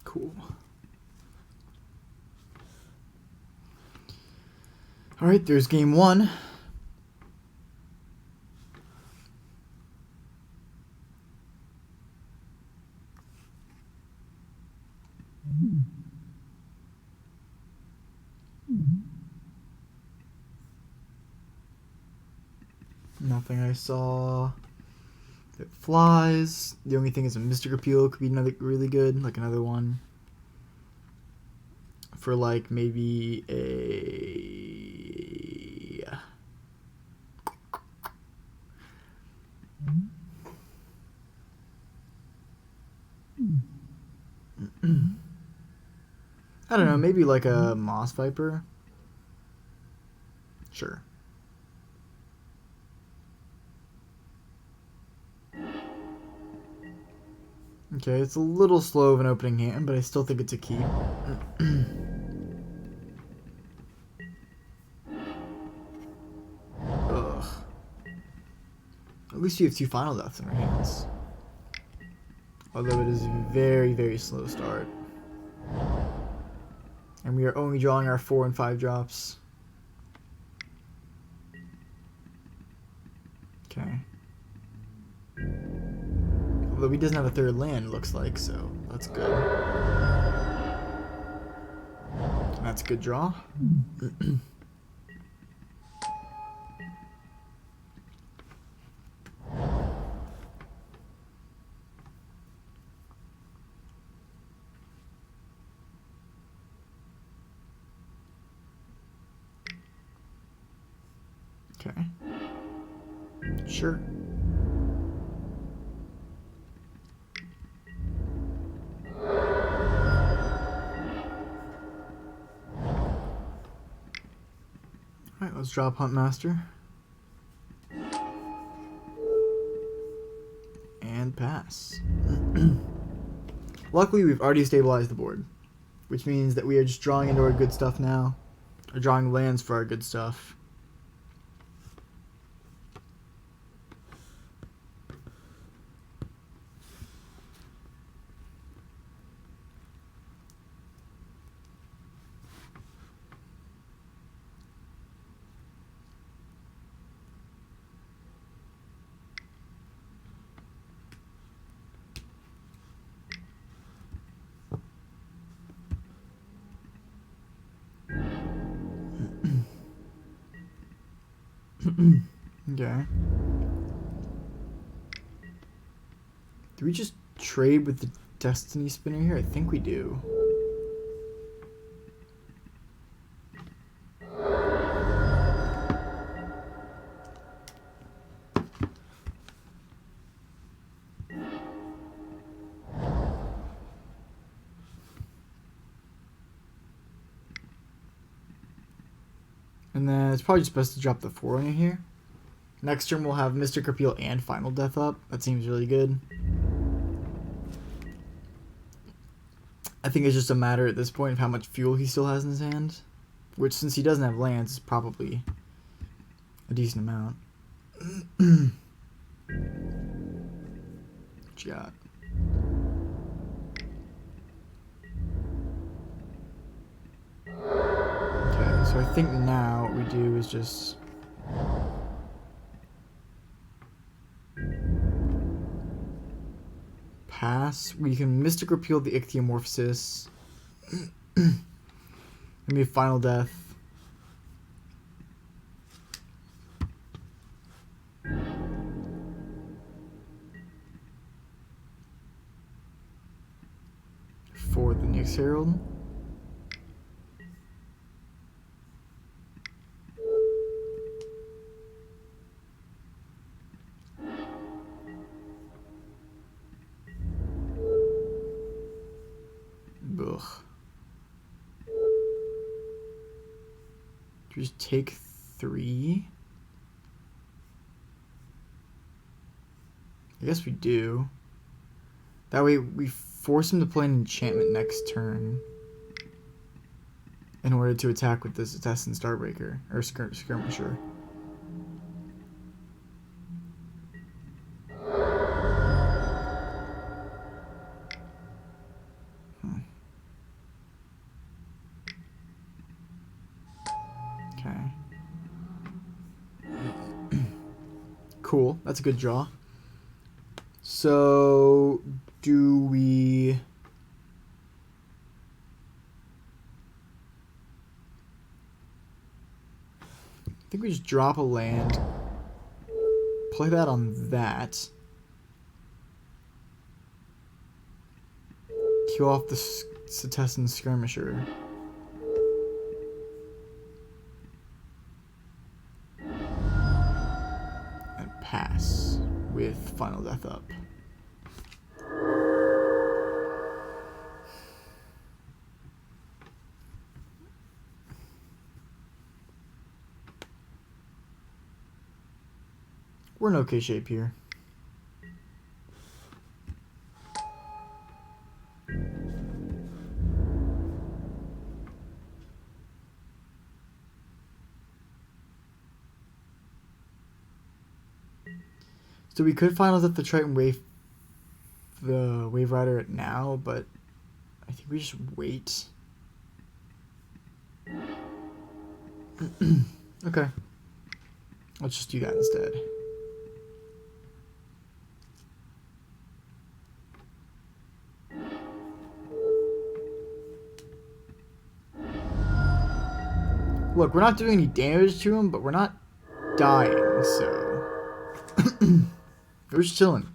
Cool. Alright, there's game 1. Nothing I saw. It flies. The only thing is a Mystic Repeal could be another really good, like another one. For like maybe a I don't know, maybe like a Moss Viper. Sure. Okay, it's a little slow of an opening hand, but I still think it's a key. Ugh. At least you have 2 Final Deaths in your hands. Although it is a very, very slow start. And we are only drawing our 4 and 5 drops. Okay. Although he doesn't have a 3rd land, it looks like, so that's good. That's a good draw. Okay. Sure. Alright, let's drop Hunt Master. And pass. Luckily, we've already stabilized the board, which means that we are just drawing into our good stuff now. Or drawing lands for our good stuff. Okay. Do we just trade with the Destiny Spinner here? I think we do. And then it's probably just best to drop the 4 on you here. Next turn we'll have Mystic Repeal and Final Death up. That seems really good. I think it's just a matter at this point of how much fuel he still has in his hand. Which, since he doesn't have lands, is probably a decent amount. What you got? Okay, so I think now what we do is just... pass. We can Mystic Repeal the Ichthyomorphosis. Maybe Final Death. For the Nyx Herald. Ugh. Do we just take 3? I guess we do. That way we force him to play an enchantment next turn in order to attack with this Attestant Starbreaker, or Skirmisher. Okay. Cool, that's a good draw. So, do we... I think we just drop a land, play that on that, kill off the Setessan Skirmisher. And pass with Final Death up. We're in okay shape here. So we could Final Death the Triton Wave, the Wave Rider now, but I think we just wait. Okay. Let's just do that instead. Look, we're not doing any damage to him, but we're not dying, so... We're just chilling.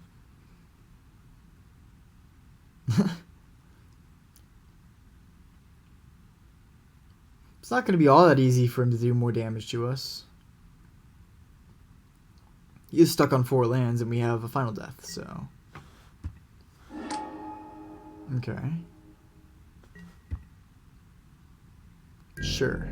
It's not going to be all that easy for him to do more damage to us. He is stuck on 4 lands, and we have a Final Death, so... Okay. Sure.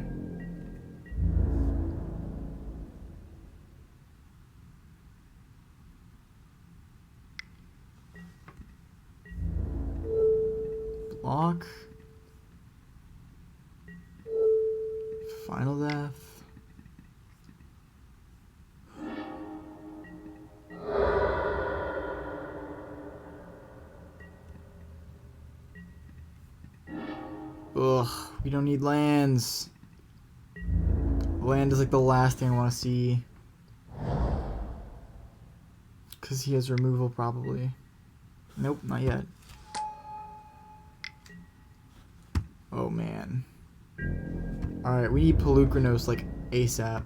block. Final death. Ugh, we don't need lands. Land is like the last thing I want to see. Because he has removal, probably. Nope, not yet. Oh, man. Alright, we need Pelucranos, like, ASAP.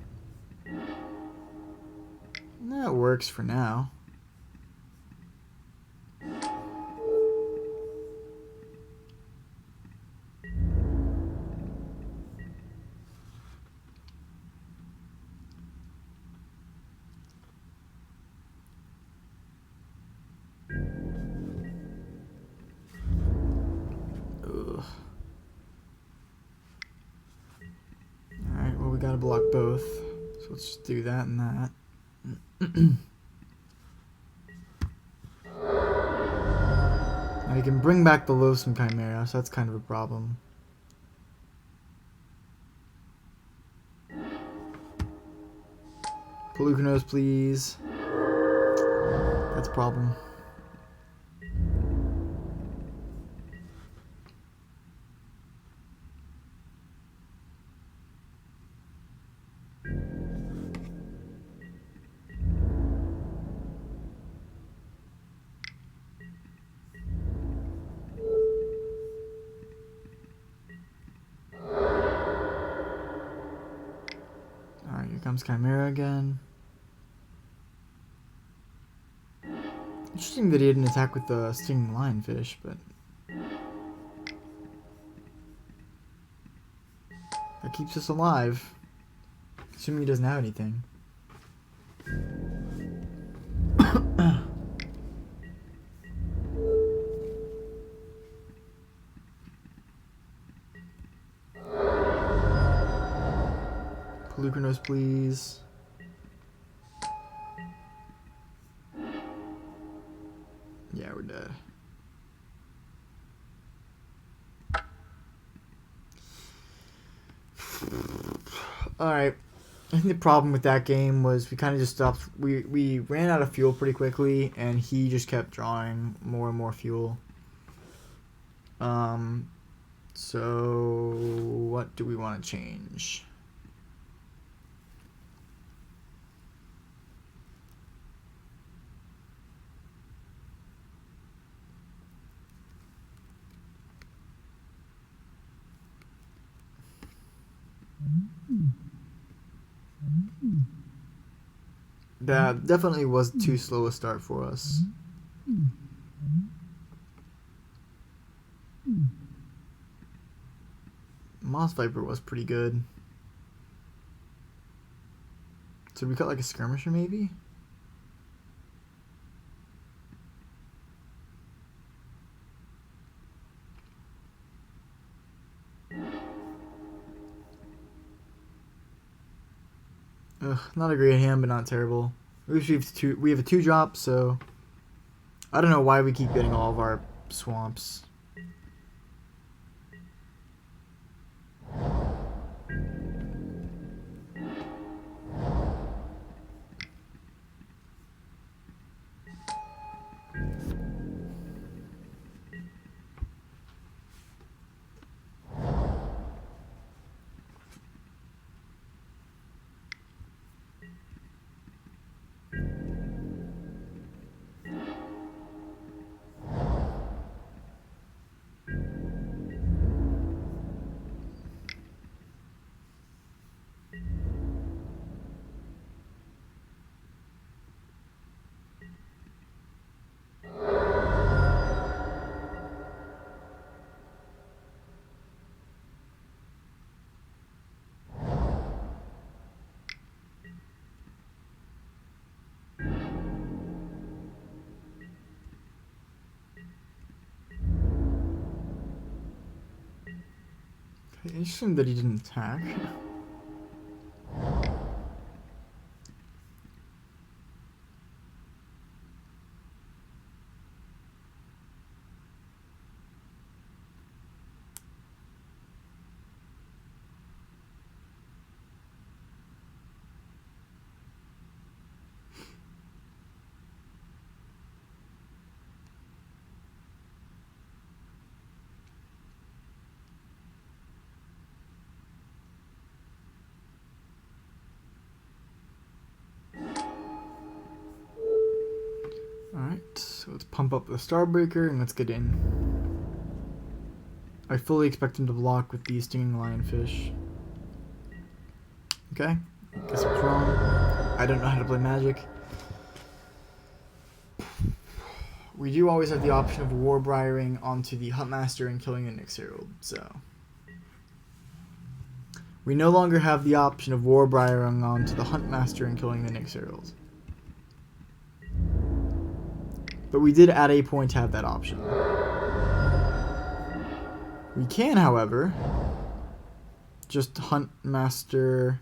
That works for now. Ugh. Alright, well, we gotta block both. So let's just do that and that. Now you can bring back the Loathsome Chimera, so that's kind of a problem. Pelucranos, please. That's a problem. Alright, here comes Chimera again. Interesting that he didn't attack with the stinging lionfish, but that keeps us alive. Assuming he doesn't have anything. Pelucranos, please. Yeah, we're dead. Alright. I think the problem with that game was we kind of just stopped. We ran out of fuel pretty quickly, and he just kept drawing more and more fuel. So what do we want to change? That definitely was too slow a start for us. Moss Viper was pretty good. So we cut like a skirmisher maybe? Ugh, not a great hand, but not terrible. At least we have a 2-drop, so I don't know why we keep getting all of our swamps. Interesting that he didn't attack. Alright, so let's pump up the Starbreaker and let's get in. I fully expect him to block with the Stinging Lionfish. Okay, guess I was wrong. I don't know how to play Magic. We do always have the option of Warbriaring onto the Huntmaster and killing the Nyx Herald, so... We no longer have the option of Warbriaring onto the Huntmaster and killing the Nyx Herald. But we did at a point have that option. We can, however, just Huntmaster...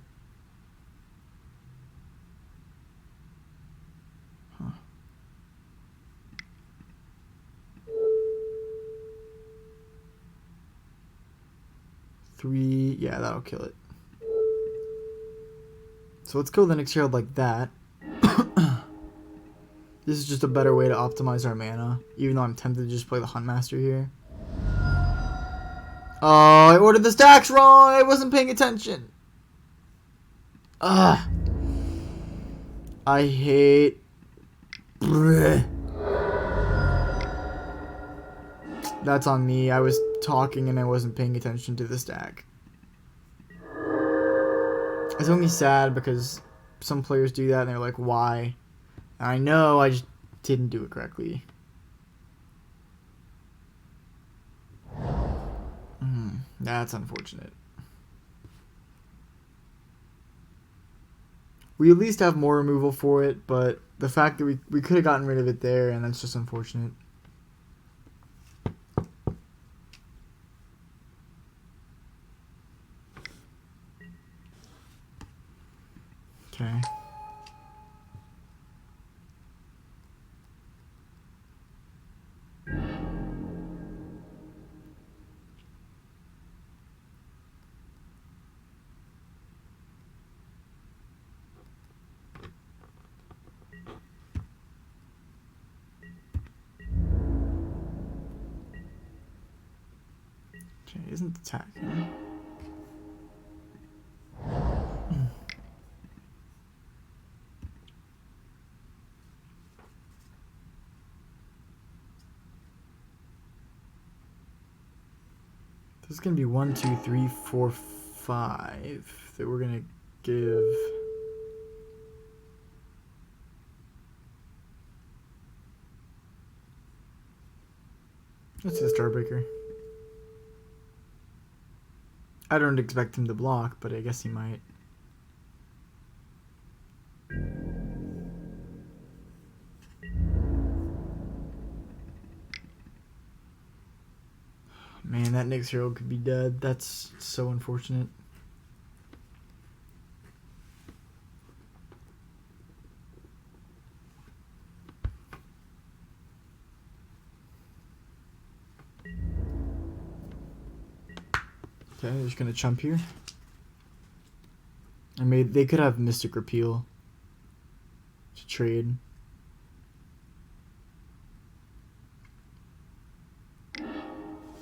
Huh. Three, yeah, that'll kill it. So let's kill the Nyx Herald like that. This is just a better way to optimize our mana, even though I'm tempted to just play the Huntmaster here. Oh, I ordered the stacks wrong! I wasn't paying attention! Ugh. I hate... Bleh. That's on me. I was talking and I wasn't paying attention to the stack. It's only sad because some players do that and they're like, why? And I know I just didn't do it correctly. That's unfortunate. We at least have more removal for it, but the fact that we could have gotten rid of it there, and that's just unfortunate. Okay. Okay, isn't attack, huh? This is gonna be 1, 2, 3, 4, 5 that we're gonna give. Let's see the Starbreaker. I don't expect him to block, but I guess he might. Man, that Nyx Herald could be dead. That's so unfortunate. Okay, they're just gonna chump here. They could have Mystic Repeal to trade.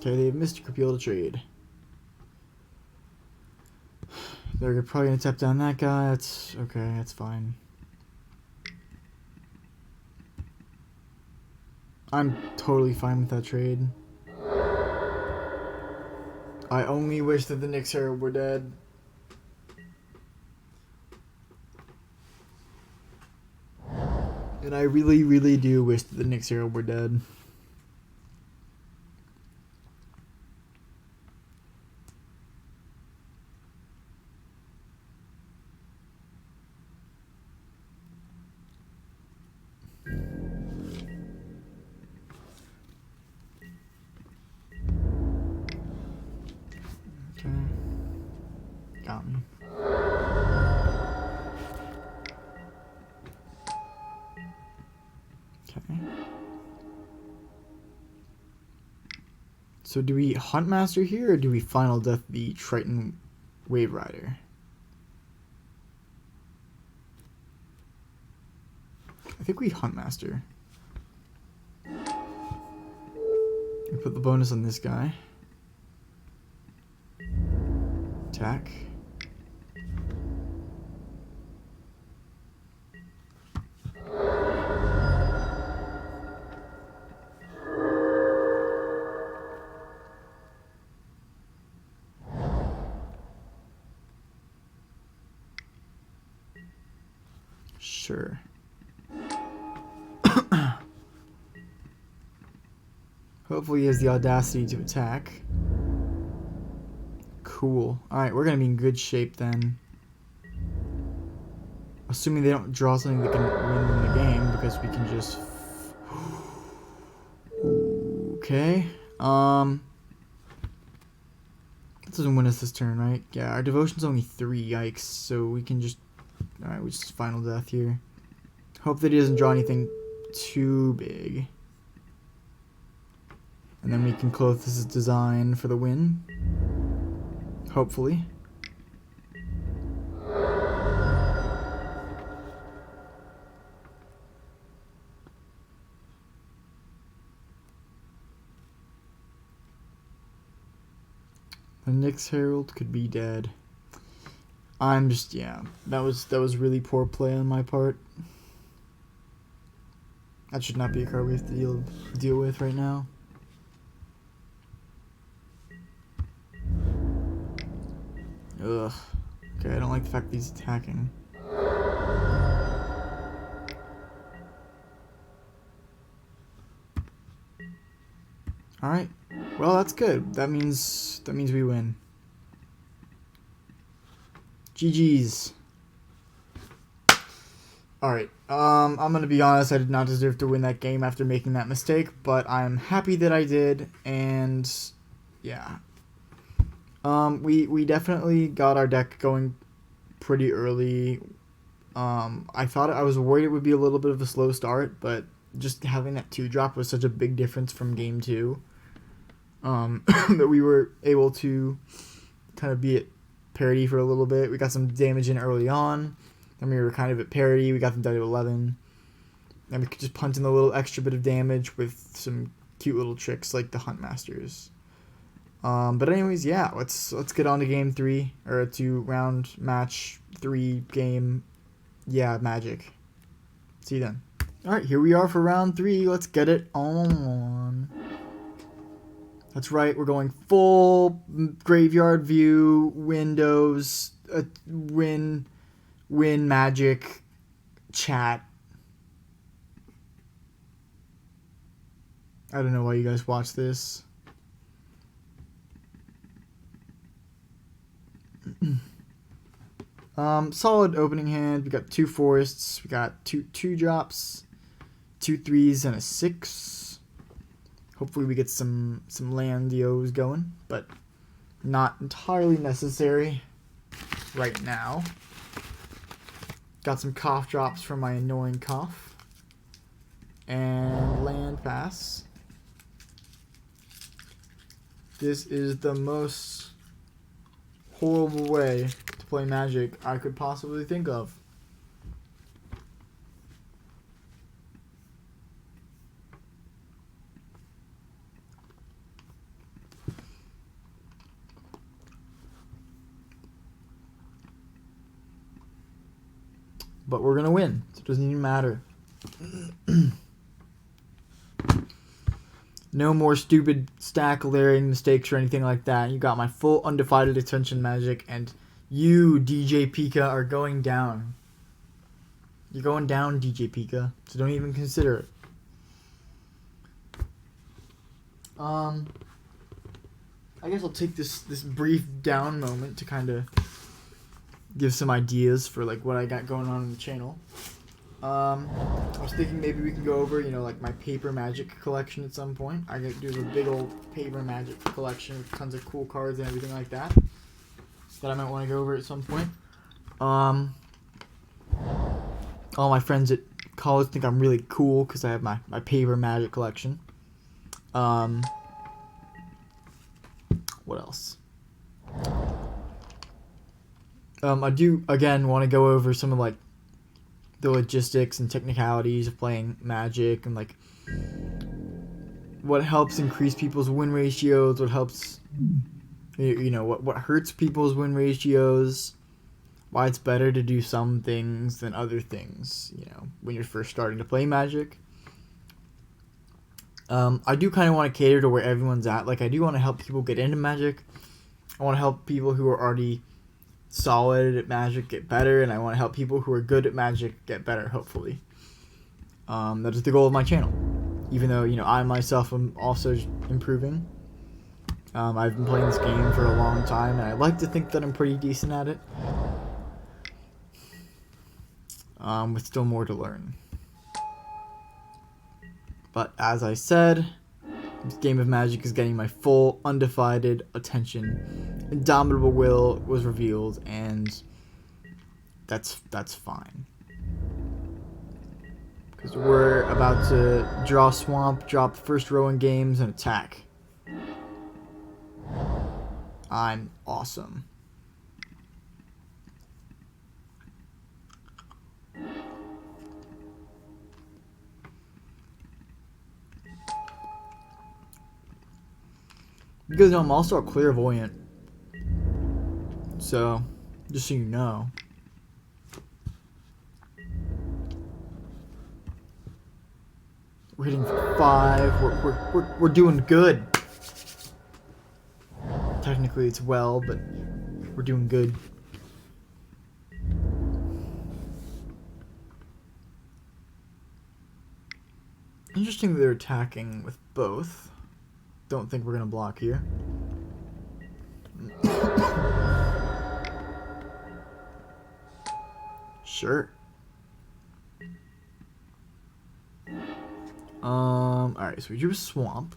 Okay, they have Mystic Repeal to trade. They're probably gonna tap down that guy. That's okay, that's fine. I'm totally fine with that trade. I only wish that the Nyx Herald were dead. And I really, really do wish that the Nyx Herald were dead. Okay. Got me. Okay. So do we Huntmaster here, or do we Final Death the Triton Wave Rider? I think we Huntmaster. We put the bonus on this guy. Attack. Sure. Hopefully he has the audacity to attack. Cool. Alright, we're gonna be in good shape then. Assuming they don't draw something that can win them the game, because we can just... Okay. That doesn't win us this turn, right? Yeah, our devotion's only 3, yikes. So we can just... Alright, we just final death here. Hope that he doesn't draw anything too big. And then we can close this as design for the win. Hopefully. The Nyx Herald could be dead. I'm just, yeah, that was really poor play on my part. That should not be a card we have to deal with right now. Ugh. Okay, I don't like the fact that he's attacking. Alright. Well, that's good. That means we win. GG's. Alright. I'm gonna be honest, I did not deserve to win that game after making that mistake, but I'm happy that I did, and yeah. We definitely got our deck going pretty early. I was worried it would be a little bit of a slow start, but just having that 2-drop was such a big difference from game 2. That we were able to kind of be at parity for a little bit. We got some damage in early on, then we were kind of at parity. We got them down to 11, and we could just punt in a little extra bit of damage with some cute little tricks like the Hunt Masters. But anyways, yeah, let's get on to game 3, or to round match 3 game, yeah, Magic. See you then. Alright, here we are for round 3. Let's get it on. That's right, we're going full graveyard view, windows, win Magic, chat. I don't know why you guys watch this. Solid opening hand. We got 2 forests. We got 2 drops, 2 3s, and a 6. Hopefully we get some landios going, but not entirely necessary right now. Got some cough drops from my annoying cough. And land pass. This is the most horrible way to play Magic I could possibly think of. But we're gonna win, so it doesn't even matter. No more stupid stack layering mistakes or anything like that. You got my full undivided attention, Magic, and you, DJ Pika, are going down. You're going down, DJ Pika, so don't even consider it. I guess I'll take this brief down moment to kind of give some ideas for like what I got going on in the channel. I was thinking maybe we can go over, like my paper Magic collection at some point. I could do a big old paper Magic collection with tons of cool cards and everything like that I might want to go over at some point. All my friends at college think I'm really cool because I have my paper Magic collection. What else? I do again want to go over some of like the logistics and technicalities of playing Magic, and like what helps increase people's win ratios, what helps, what hurts people's win ratios, why it's better to do some things than other things, when you're first starting to play Magic. I do kind of want to cater to where everyone's at. Like, I do want to help people get into Magic. I want to help people who are already solid at Magic get better, and I want to help people who are good at Magic get better, hopefully. That is the goal of my channel. Even though, I myself am also improving. I've been playing this game for a long time, and I like to think that I'm pretty decent at it. With still more to learn. But as I said, this game of Magic is getting my full, undivided attention. Indomitable Will was revealed, and that's fine. Because we're about to draw Swamp, drop the first row in games, and attack. I'm awesome. Because I'm also a clairvoyant. So, just so you know. We're hitting for 5. We're doing good. Technically it's well, but we're doing good. Interesting that they're attacking with both. Don't think we're gonna block here. Sure. Alright, so we drew a Swamp.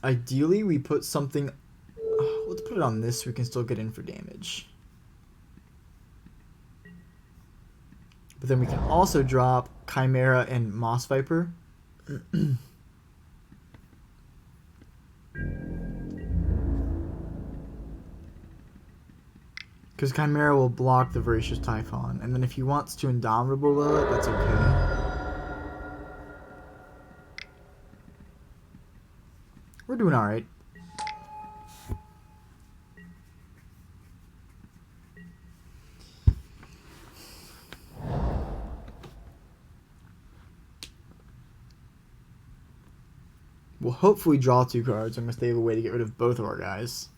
Ideally, we put something... let's put it on this so we can still get in for damage. But then we can also drop Chimera and Moss Viper. Because Chimera will block the Voracious Typhon. And then if he wants to Indomitable Will it, that's okay. We're doing alright. We'll hopefully draw 2 cards unless they have a way to get rid of both of our guys.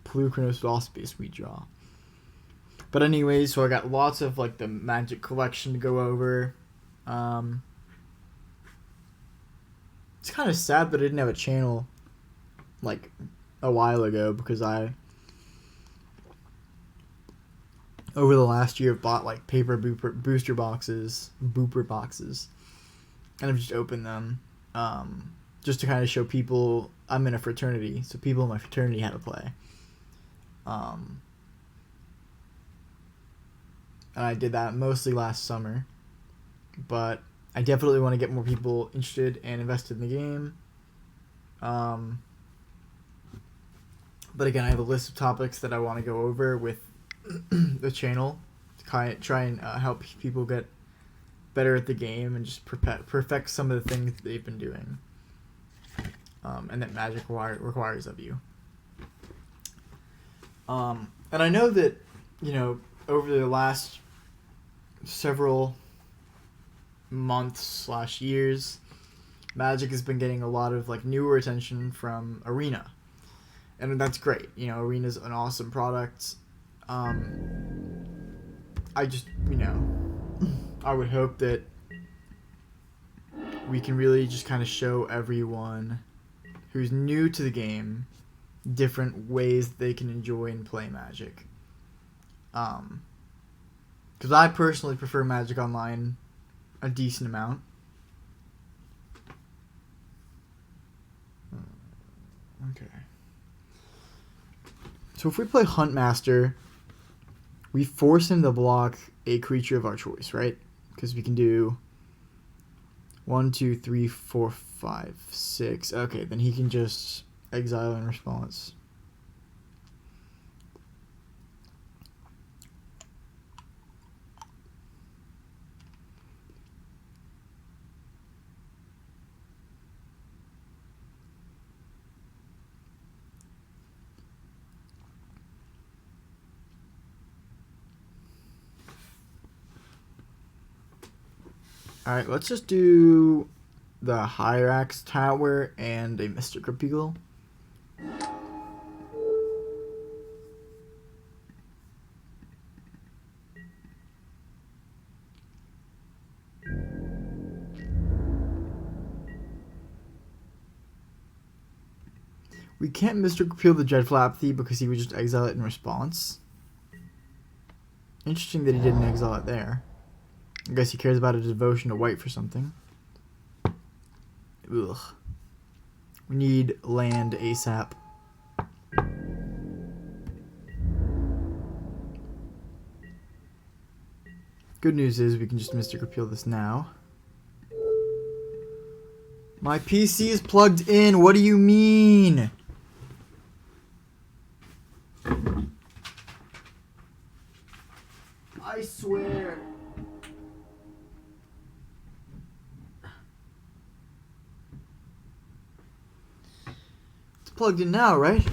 Plukernos would also be a sweet draw. But anyways, so I got lots of like the Magic collection to go over. It's kind of sad that I didn't have a channel like a while ago because over the last year I've bought like paper booster boxes, booper boxes, and I've just opened them just to kind of show people I'm in a fraternity, so people in my fraternity how to play. And I did that mostly last summer, but I definitely want to get more people interested and invested in the game. But again, I have a list of topics that I want to go over with the channel to try and help people get better at the game and just perfect some of the things that they've been doing, and that Magic requires of you. And I know that, over the last several months / years, Magic has been getting a lot of like newer attention from Arena, and that's great. Arena's an awesome product. I just I would hope that we can really just kind of show everyone who's new to the game different ways they can enjoy and play Magic. Because I personally prefer Magic Online a decent amount. Okay. So if we play Huntmaster, we force him to block a creature of our choice, right? Because we can do 1, 2, 3, 4, 5, 6. Okay, then he can just exile in response. Alright, let's just do the Hyrax Tower and a Mystic Repeal. We can't Mystic Repeal the Dreadful Apathy because he would just exile it in response. Interesting that he didn't exile it there. I guess he cares about a devotion to white for something. Ugh. We need land ASAP. Good news is we can just Mystic Repeal this now. My PC is plugged in. What do you mean? I swear. It's plugged in now, right?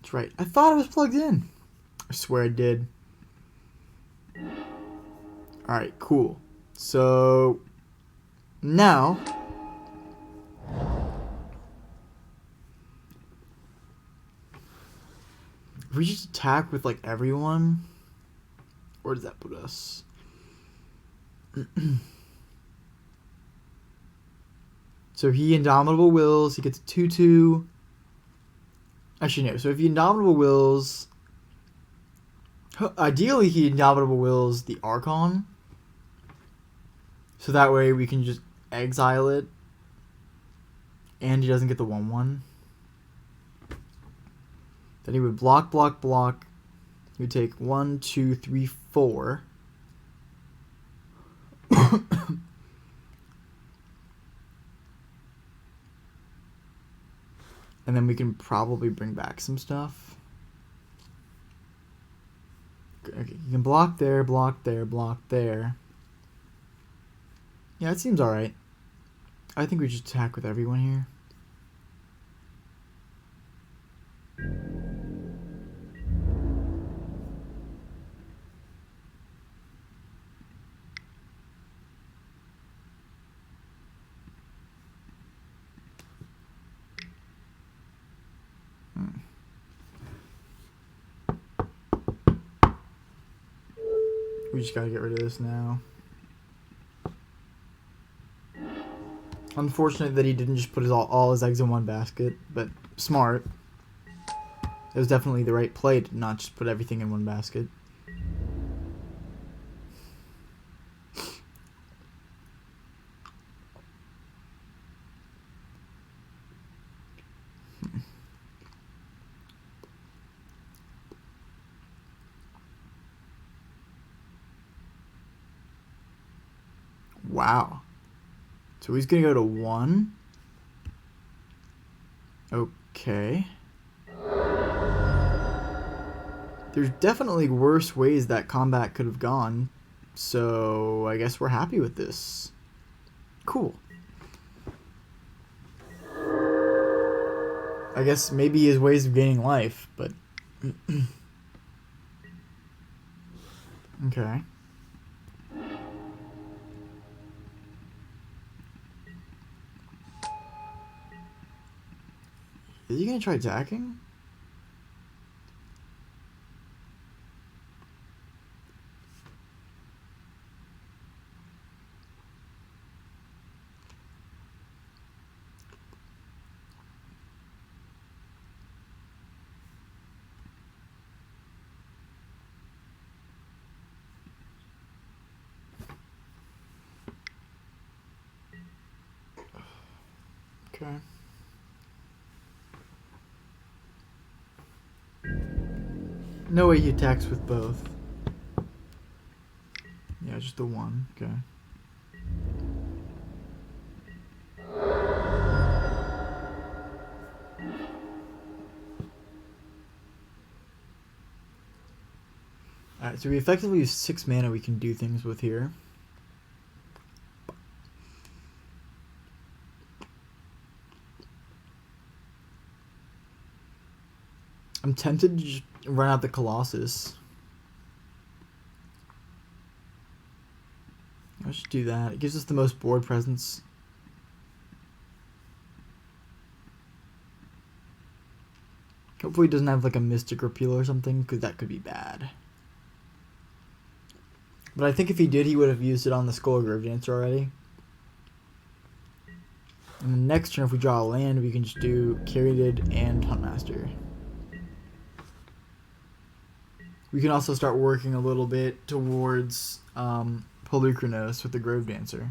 That's right. I thought it was plugged in. I swear I did. Alright, cool. So now if we just attack with like everyone, where does that put us? So he Indomitable Wills, he gets a 2/2. Actually no, so if he Indomitable Wills, ideally he Indomitable Wills the Archon. So that way we can just exile it. And he doesn't get the 1/1. Then he would block, block, block. He would take 1, 2, 3, 4. And then we can probably bring back some stuff. Okay, you can block there, block there, block there. Yeah, it seems alright. I think we just attack with everyone here. We just gotta get rid of this now. Unfortunate that he didn't just put all his eggs in one basket, but smart. It was definitely the right play to not just put everything in one basket. Wow. So he's gonna go to 1. Okay. There's definitely worse ways that combat could have gone. So I guess we're happy with this. Cool. I guess maybe his ways of gaining life, but okay. Is he gonna try attacking? Okay. No way he attacks with both. Yeah, just the 1. Okay. Alright, so we effectively use 6 mana we can do things with here. I'm tempted to just run out the Colossus. Just do that. It gives us the most board presence. Hopefully it doesn't have like a Mystic Repeal or something, because that could be bad. But I think if he did, he would have used it on the Skull Grove Dancer already. And the next turn, if we draw a land, we can just do Caryatid and Huntmaster. We can also start working a little bit towards Polukranos with the Grove Dancer.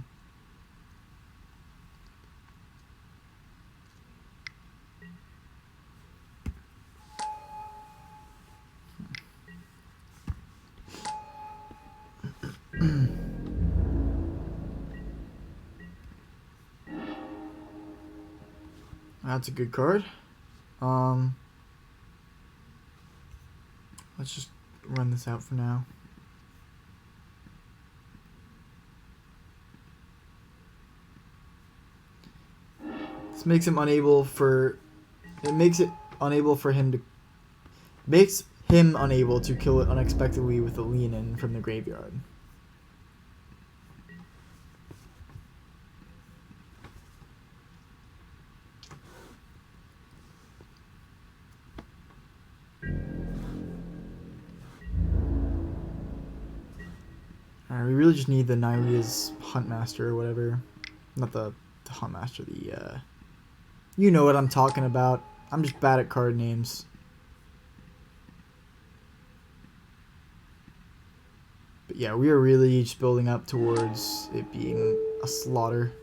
That's a good card. Let's just run this out for now. This makes him unable for... It makes it unable for him to... Makes him unable to kill it unexpectedly with a Leonin from the graveyard. We really just need the Nylea's Huntmaster or whatever. Not the Huntmaster, the, you know what I'm talking about. I'm just bad at card names. But yeah, we are really just building up towards it being a slaughter.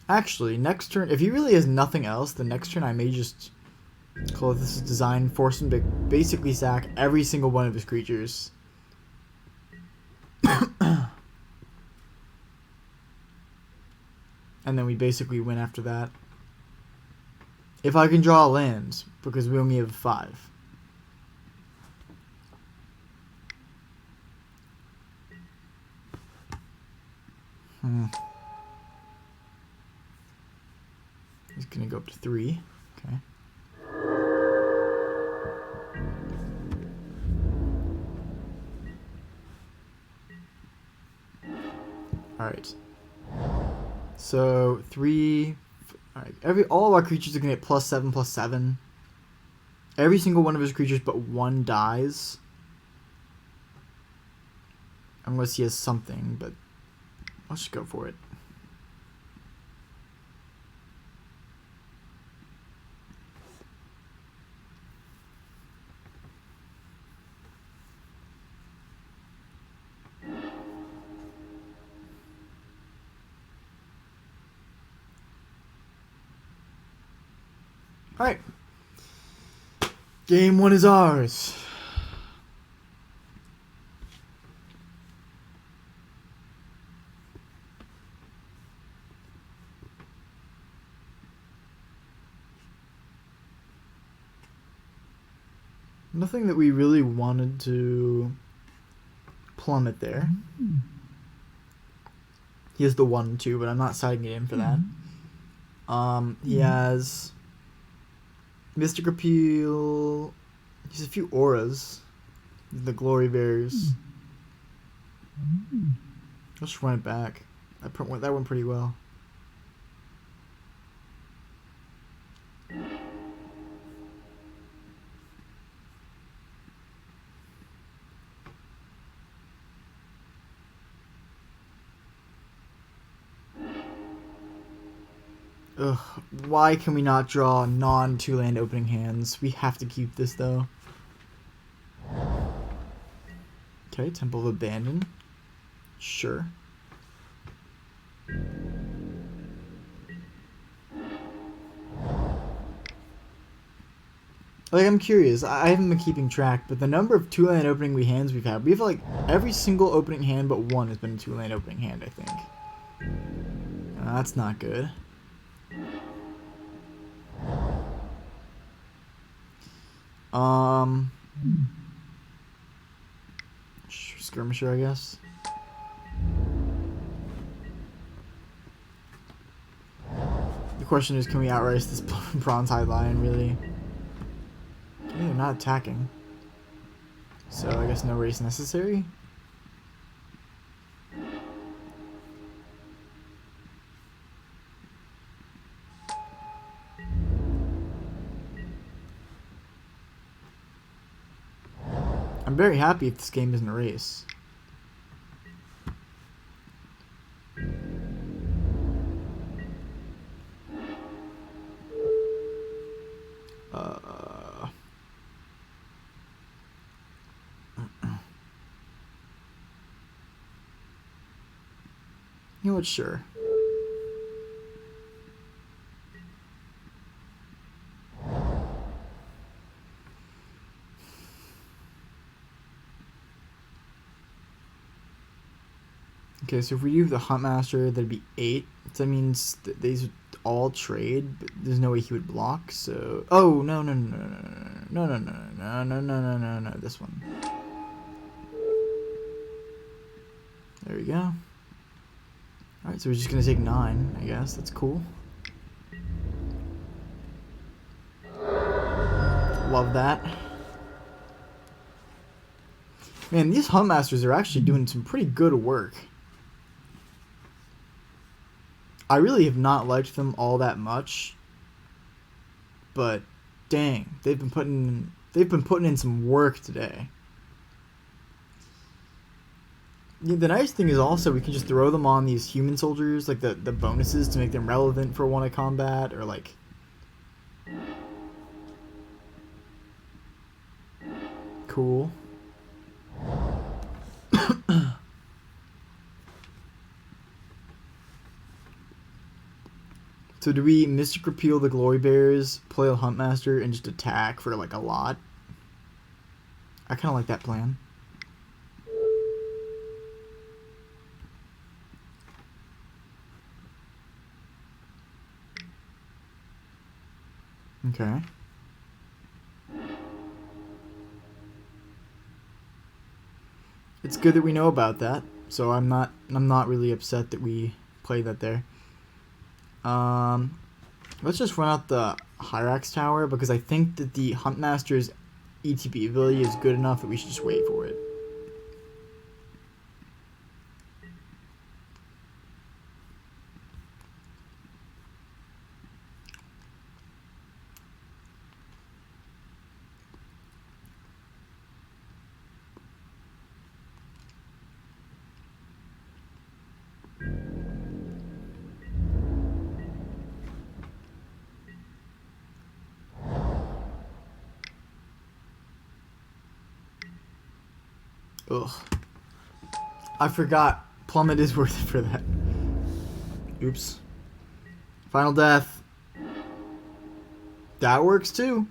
Actually, next turn, if he really has nothing else, the next turn I may just call this design, force him to basically sack every single one of his creatures. And then we basically win after that. If I can draw a land, because we only have 5. He's gonna go up to 3. Okay. Alright. So 3. Alright, all of our creatures are gonna get +7/+7. Every single one of his creatures but one dies. Unless he has something, but let's just go for it. Alright. Game 1 is ours. Nothing that we really wanted to plummet there. He has the 1/2, but I'm not siding it in for that. He has Mystic Repeal. He has a few auras. The Glory Bears. Let's just run it back. That went pretty well. Ugh, why can we not draw non-2-land opening hands? We have to keep this, though. Okay, Temple of Abandon. Sure. Like, I'm curious. I haven't been keeping track, but the number of 2-land opening hands we've had, we've like every single opening hand but one has been a 2-land opening hand, I think. That's not good. Skirmisher, I guess. The question is, can we outrace this Bronze-Hide Lion, really? Okay, they're not attacking. So I guess no race necessary. I'm very happy if this game isn't a race. You know what? Sure. Okay, so if we do the Huntmaster, that'd be 8. So that means that these would all trade, but there's no way he would block. So, oh no no no no no no no no no no no no no this one. There we go. All right, so we're just gonna take 9, I guess. That's cool. Love that. Man, these Huntmasters are actually doing some pretty good work. I really have not liked them all that much, but dang, they've been putting in some work today. Yeah, the nice thing is also we can just throw them on these human soldiers, like the bonuses to make them relevant for one of combat, or like cool. So do we Mystic Repeal the Glory Bears, play a Huntmaster, and just attack for like a lot? I kind of like that plan. Okay. It's good that we know about that, so I'm not really upset that we played that there. Let's just run out the Hyrax Tower, because I think that the Huntmaster's ETB ability is good enough that we should just wait for it. Ugh. I forgot. Plummet is worth it for that. Oops. Final death. That works too.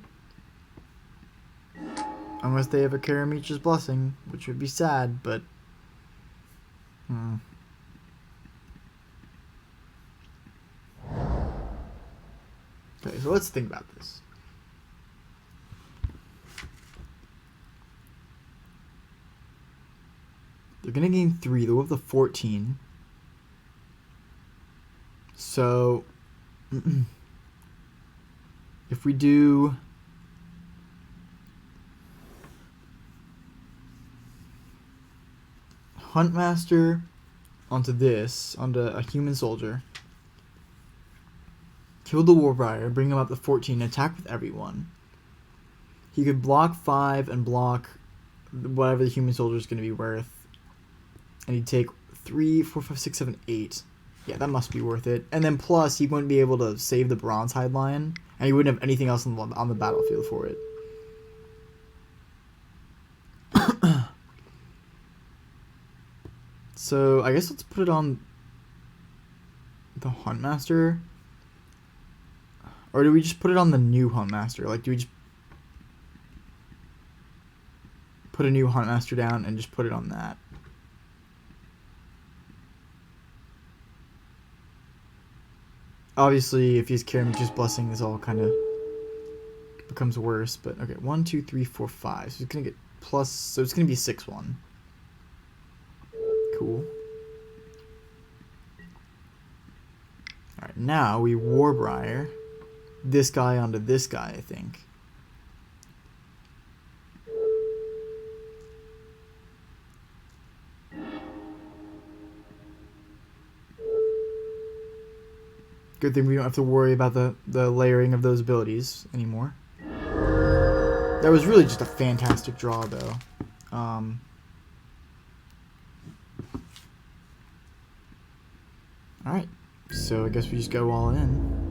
Unless they have a Karamitra's blessing, which would be sad, but... Okay, so let's think about this. They're going to gain 3. They'll have the 14. So, if we do... Huntmaster onto this, onto a human soldier. Kill the Warbriar, bring him up to 14, attack with everyone. He could block 5 and block whatever the human soldier is going to be worth. And he'd take 3, 4, 5, 6, 7, 8. Yeah, that must be worth it. And then plus, he wouldn't be able to save the Bronze Hide Lion, and he wouldn't have anything else on the battlefield for it. So, I guess let's put it on the Huntmaster. Or do we just put it on the new Huntmaster? Like, do we just put a new Huntmaster down and just put it on that? Obviously, if he's Karamitra's blessing, this all kind of becomes worse. But okay, 1, 2, 3, 4, 5. So it's gonna get plus. So it's gonna be 6-1. Cool. All right, now we Warbriar this guy onto this guy, I think. Good thing we don't have to worry about the layering of those abilities anymore. That was really just a fantastic draw, though. Alright, so I guess we just go all in.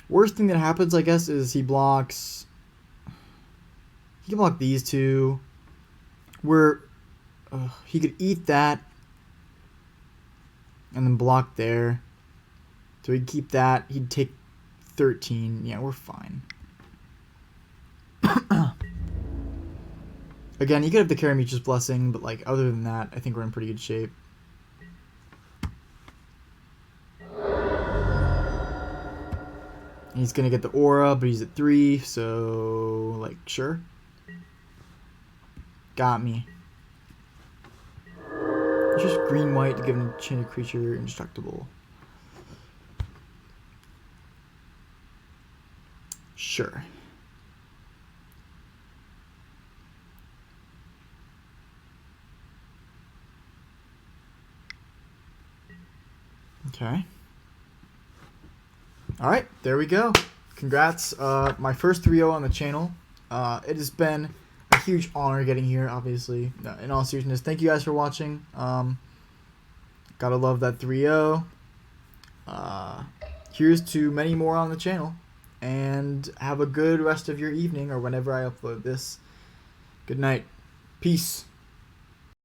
Worst thing that happens, I guess, is he blocks... He can block these two. He could eat that. And then block there. So he'd keep that. He'd take 13. Yeah, we're fine. Again, he could have the Karametra's Blessing, but like other than that, I think we're in pretty good shape. He's gonna get the aura, but he's at 3, so like sure. Got me. Just green white to give an enchanted creature indestructible. Sure. Okay. Alright, there we go. Congrats. My first 3-0 on the channel. It has been a huge honor getting here, obviously. In all seriousness, thank you guys for watching. Gotta love that 3-0. Here's to many more on the channel. And have a good rest of your evening or whenever I upload this. Good night. Peace.